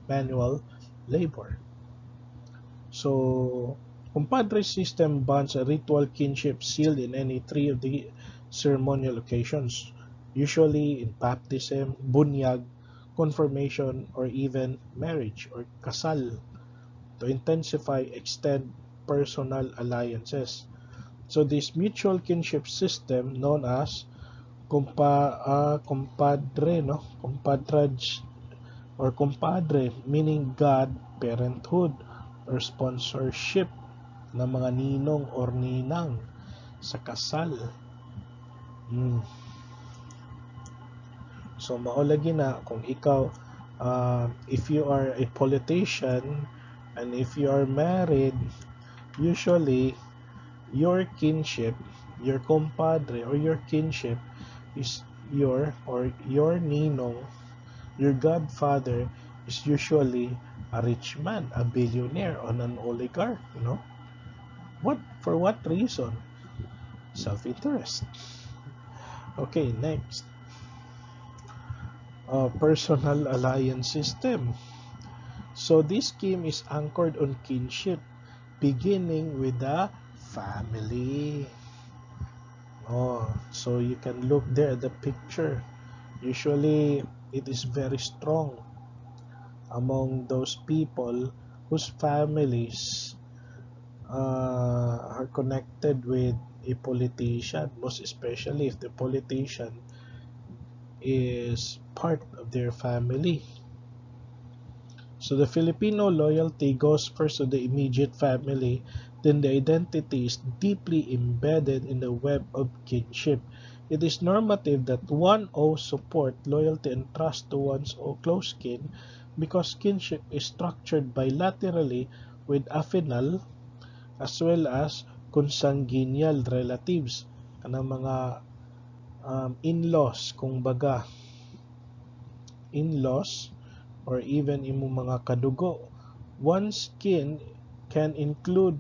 manual labor. So, compadre system bonds a ritual kinship sealed in any three of the ceremonial occasions, usually in baptism, bunyag, confirmation, or even marriage or kasal, to intensify, extend personal alliances. So this mutual kinship system known as compadre, no? Compadrage or compadre, meaning God, parenthood, or sponsorship ng mga ninong or ninang sa kasal. So maulagi na kung ikaw, if you are a politician and if you are married, usually your kinship, your compadre or your kinship is your ninong, your godfather is usually a rich man, a billionaire, or an oligarch, For what reason? Self-interest. Okay, next. Personal alliance system. So this scheme is anchored on kinship, beginning with the family. So you can look there at the picture. Usually, it is very strong among those people whose families are connected with a politician, most especially if the politician is part of their family. So the Filipino loyalty goes first to the immediate family, then the identity is deeply embedded in the web of kinship. It is normative that one owes support, loyalty, and trust to one's close kin because kinship is structured bilaterally with affinal as well as consanguineal relatives, kanang mga in-laws, kung baga, in-laws or even imong mga kadugo. One's kin can include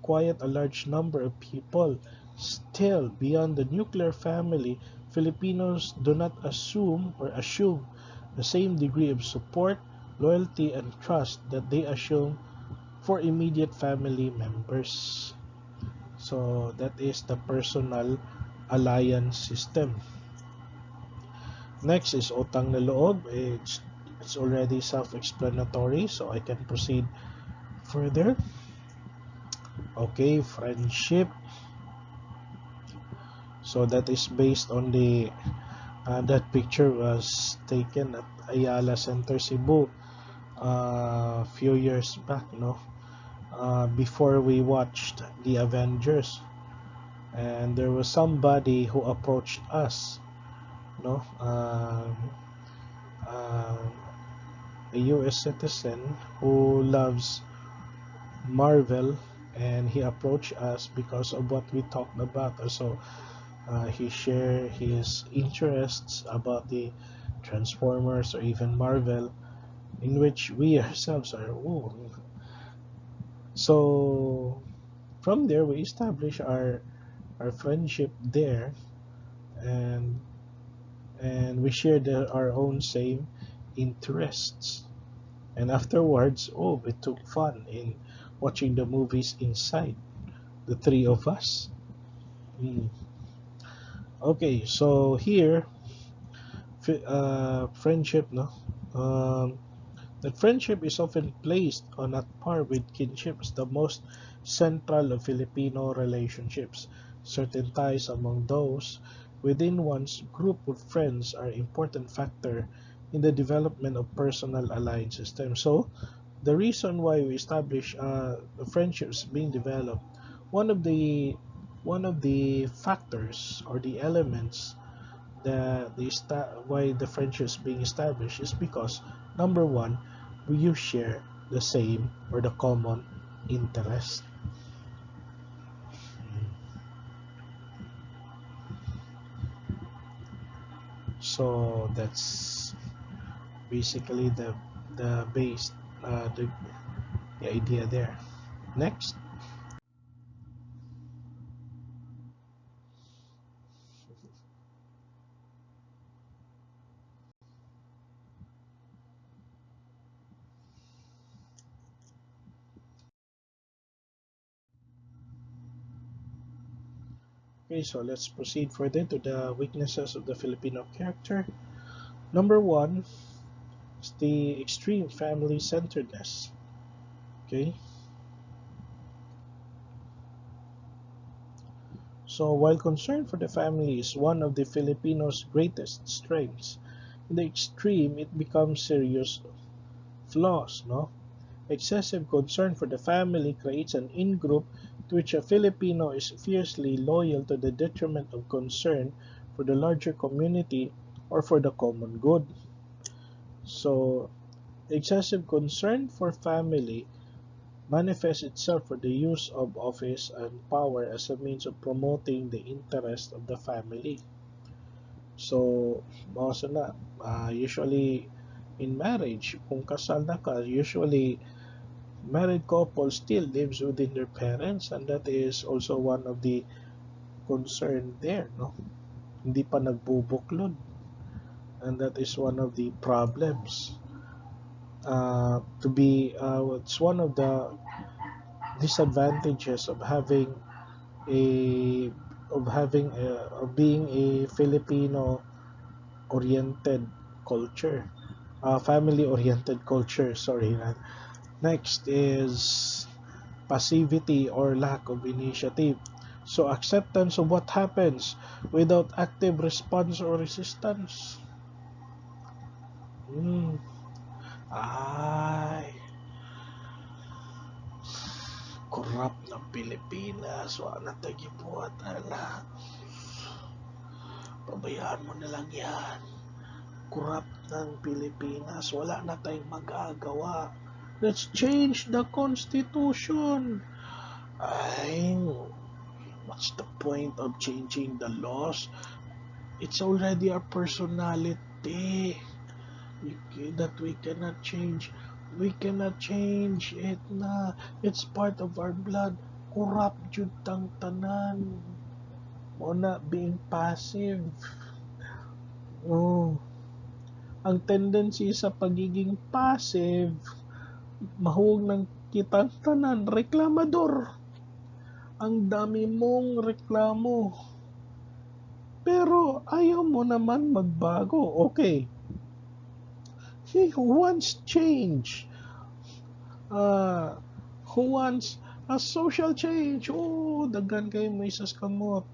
quite a large number of people. Still, beyond the nuclear family, Filipinos do not assume the same degree of support, loyalty, and trust that they assume for immediate family members. So that is the personal alliance system. Next is utang na loob. It's already self-explanatory, so I can proceed further. Okay, friendship. So that is based on that picture was taken at Ayala Center, Cebu, a few years back, before we watched the Avengers, and there was somebody who approached us, a U.S. citizen who loves Marvel, and he approached us because of what we talked about. So he shared his interests about the Transformers or even Marvel, in which we ourselves are. So from there we establish our friendship there, and we shared our own same interests. And afterwards, we took fun in watching the movies inside, the three of us. Okay, so here, friendship, that friendship is often placed on a par with kinship as the most central of Filipino relationships. Certain ties among those within one's group of friends are important factor in the development of personal alliance system. So, the reason why we establish the friendships being developed, one of the factors or the elements that why the friendship is being established is because number one, you share the same or the common interest. So that's basically the base, the idea there. Next. Okay, so let's proceed further to the weaknesses of the Filipino character. Number one is the extreme family-centeredness. Okay, so while concern for the family is one of the Filipinos' greatest strengths, in the extreme it becomes serious flaws, no? Excessive concern for the family creates an in-group to which a Filipino is fiercely loyal to the detriment of concern for the larger community or for the common good. So, excessive concern for family manifests itself for the use of office and power as a means of promoting the interest of the family. So, also na, usually in marriage, kung kasal na ka, usually married couple still lives within their parents, and that is also one of the concern there, no? Hindi pa nagbubuklod, and that is one of the problems. It's one of the disadvantages of a of being a Filipino oriented culture, family oriented culture. Sorry. Next is passivity or lack of initiative. So acceptance of what happens without active response or resistance. Ay, corrupt ng Pilipinas. Wala na tagibuhat. Ala. Pabayaan mo na lang yan. Corrupt ng Pilipinas. Wala na tayong magagawa. Let's change the Constitution. Ay, what's the point of changing the laws? It's already our personality that we cannot change. We cannot change it na. It's part of our blood. Corrupt jud tang tanan. O na being passive. Oh. Ang tendency sa pagiging passive, mahuwag ng kitang tanan, reklamador. Ang dami mong reklamo. Pero ayaw mo naman magbago. Okay. He who wants change. Who wants a social change. Oh, daghan kayo may isas kamot.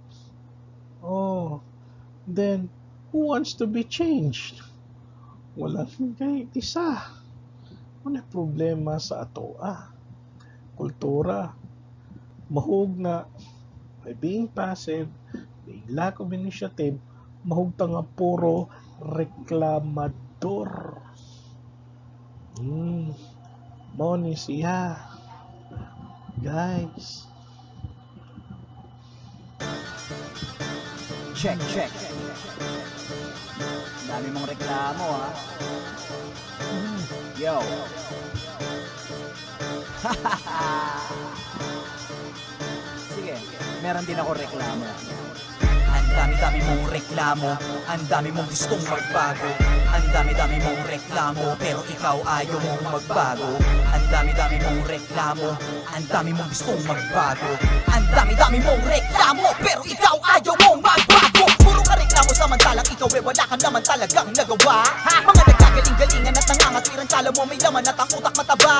Oh. Then, who wants to be changed? Walang kahit isa. Ano problema sa ato? Kultura. Mahug na by being passive, being lack of initiative, mahug ta nga puro reklamador. Mao ni siya. Guys. Check. Dami mong reklamo, ha? Yo. Sige, meron din ako reklamo. Ang dami-dami mong reklamo, ang dami mong gustong magbago. Ang dami-dami mong reklamo, pero ikaw ayaw mong magbago. Ang dami-dami mong reklamo, ang dami mong gustong magbago. Ang dami-dami mong reklamo, pero ikaw ayaw mong magbago. Puro ka reklamo samantalang ikaw wala ka naman talagang nagawa. Mga nagkagaling-galingan at nangangatwiran, kala mo may laman at ang utak mataba.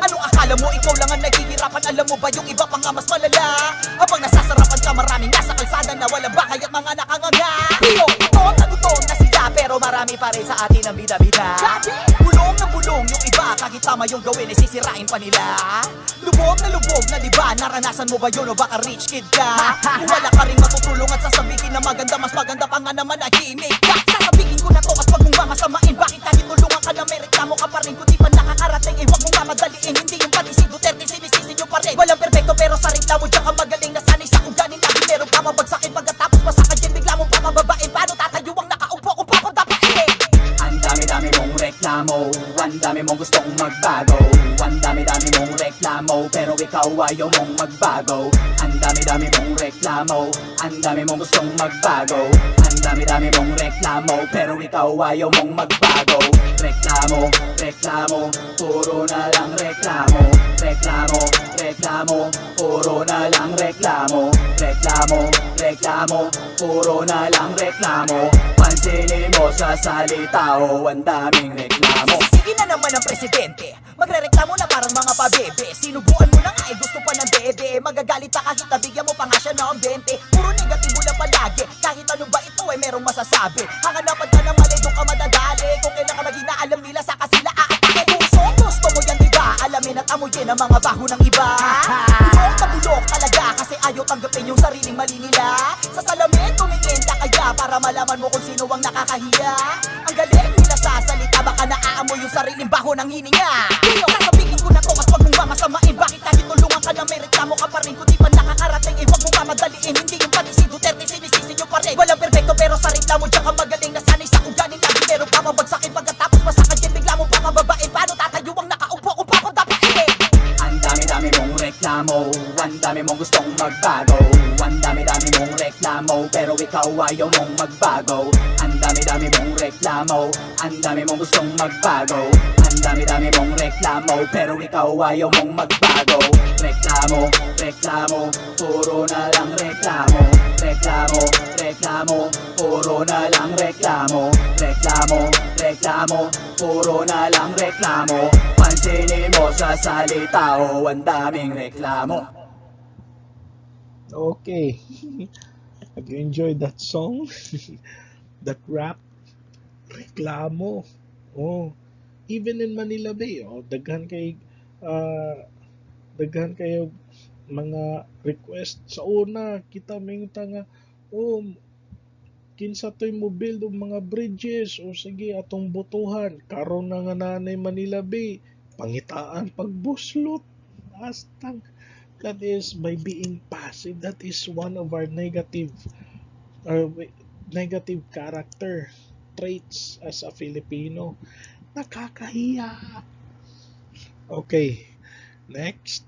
Anong akala mo ikaw lang ang naghihirapan? Alam mo ba yung iba pa nga mas malala? Habang nasasarapan ka maraming nasa kalsada na walang bakay at mga nakanganga. Tuton na sila pero marami pa rin sa atin ang bida-bida. Bulong na bulong yung iba, kahit tama yung gawin ay sisirain pa nila. Lubog na diba? Naranasan mo ba yun o baka rich kid ka? Kung wala ka rin matutulong at sasabihin na maganda, mas maganda pa nga naman na himig ka. Sasabihin ko na to at wag mong mamasamain. Bakit kahit tulungan ka na may reklamo ka pa rin? Kung di pa nakakarating ay wag mong mamadaliin. Hindi yung pati si Duterte sinisisi nyo pa rin. Walang perfecto pero sa reklamo dyan ka magaling. Nasanay sa uganin lagi meron ka mabagsakin. Pagkatapos masakad yan bigla mong papababain. Paano tatayo ang nakaupo kung papadapain? Ang dami-dami mong reklamo, ang dami mong gustong magbago. Ang dami-dami mong reklamo, pero ikaw ayaw mong magbago. Ang dami-dami mong reklamo, ang dami mong gustong magbago. Ang dami-dami mong reklamo, pero ikaw ayaw mong magbago. Reklamo, puro na lang reklamo. Reklamo, reklamo, puro na lang reklamo. Reklamo, reklamo, puro na lang reklamo. Pansinin mo sa salita, oh, ang daming reklamo. Sige na naman ang presidente, magrereklamo na parang mga pabebe. Sinubuan mo na nga, gusto pa ng dede. Magagalit pa kahit nabigyan mo pa nga siya ng 20. Puro negatibo na palagi, kahit ano ba ito merong masasabi. Hanganapan ka ng mali, doon ka madadali. Kung kailan ka maging alam nila, saka sila aatake. Puso, gusto mo yan diba? Alamin at amuyin ang mga baho ng iba. Bulok na bulok talaga, kasi ayaw tanggapin yung sariling mali nila. Sa salamin, tumingin ka kaya, para malaman mo kung sino ang nakakahiya. Ang galing nila sa salita, baka naaamoy yung sariling baho ng hininga. Sasabihin ko na to at huwag mong mamasamain. Bakit kahit tulungan ka na may reklamo ka pa rin? Kung di pa nakakarating, huwag mong mamadaliin. Hindi yung pati si Duterte, sinisisi nyo pa rin. Walang perfecto pero sa reklamo diyan ka magaling. Nasanay sa ugaling lagi, meron ka mabagsakin. Pagkatapos masakadyan, bigla mo pa mababain. Paano tatayo ang nakaupo kung papadapain? Ang dami-dami mong reklamo, ang dami mong gustong magbago. Ang dami-dami mong reklamo, pero ikaw ayaw mong magbago. Ang dami-dami mong reklamo, ang dami mong gustong magbago. Ang dami-dami mong reklamo, pero ikaw ayaw mong magbago. Reklamo, reklamo, puro na lang reklamo. Reklamo, reklamo, puro na lang reklamo. Reklamo, reklamo, puro na lang reklamo. Pansinin mo sa salita, oh, ang daming reklamo. Okay. Have you enjoyed that song? That rap? Reklamo. Oh. Even in Manila Bay, oh, daghan kayo mga request. Sa una, kita minta nga, oh, kinsa to'y mo build og mga bridges, o sige, atong butuhan. Karon na nga nanay Manila Bay, pangitaan pagbuslot. Astang. That is by being passive. That is one of our negative character traits as a Filipino. Nakakahiya. Okay, next.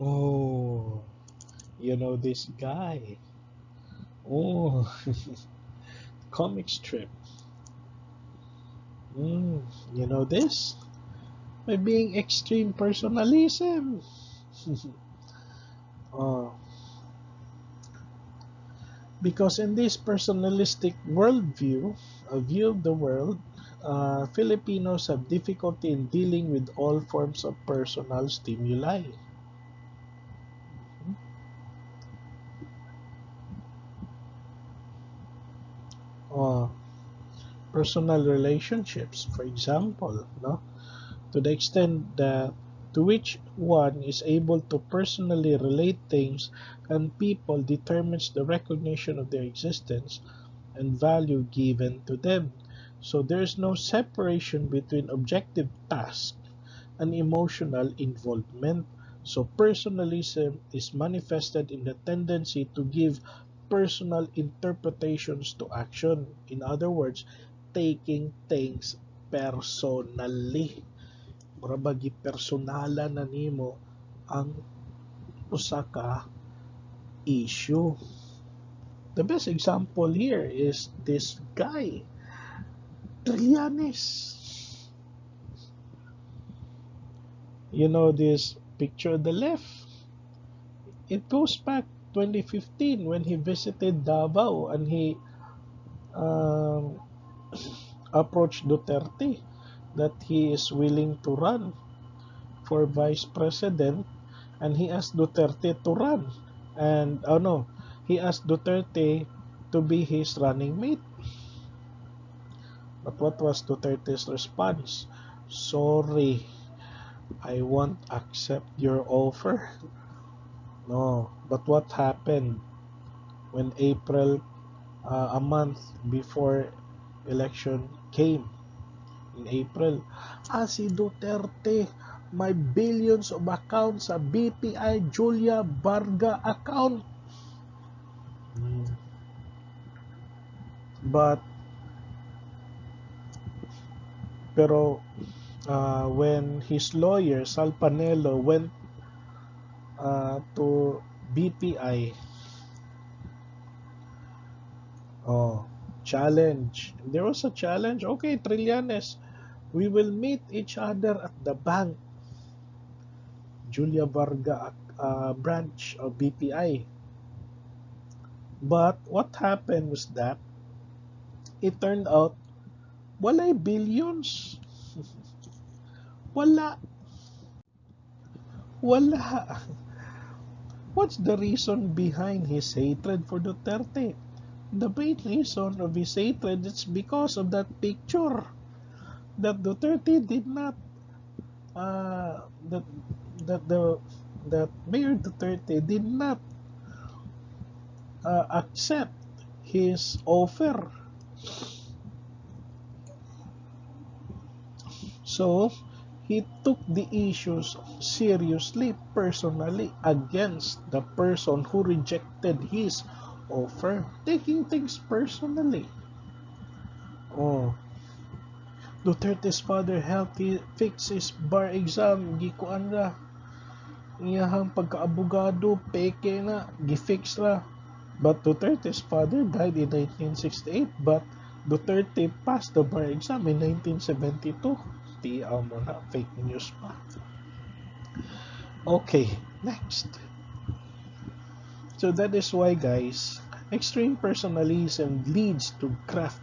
Oh, you know this guy. Oh, comic strip. You know this? By being extreme personalism. Oh, because in this personalistic worldview, a view of the world, Filipinos have difficulty in dealing with all forms of personal stimuli. Uh, Personal relationships, for example, no? To the extent that to which one is able to personally relate things and people determines the recognition of their existence and value given to them. So there is no separation between objective task and emotional involvement. So personalism is manifested in the tendency to give personal interpretations to action. In other words, taking things personally. Mura personala na nimo ang usa ka issue. The best example here is this guy, Trillanes. You know this picture on the left? It goes back 2015 when he visited Davao and he um, approached Duterte that he is willing to run for vice president, and he asked Duterte to run. And oh no, he asked Duterte to be his running mate. But what was Duterte's response? Sorry, I won't accept your offer. No, but what happened when April, a month before election came, in April, si Duterte may billions of accounts sa BPI Julia Varga account. Pero when his lawyer Sal Panelo went to BPI, challenge. There was a challenge. Okay, Trillanes, we will meet each other at the bank. Julia Varga branch of BPI. But what happened was that it turned out walay billions. Wala. Wala. What's the reason behind his hatred for Duterte? The main reason of his hatred is because of that picture that Duterte did not that that the that Mayor Duterte did not accept his offer. So he took the issues seriously personally against the person who rejected his offer, taking things personally. Oh, Duterte's father helped fix his bar exam. Gikuan ra. Iyahang pagkaabogado, peke na, gifix ra. But Duterte's father died in 1968, but Duterte passed the bar exam in 1972. Tiyaw mo na, fake news pa. Okay, next. So that is why, guys, extreme personalism leads to graft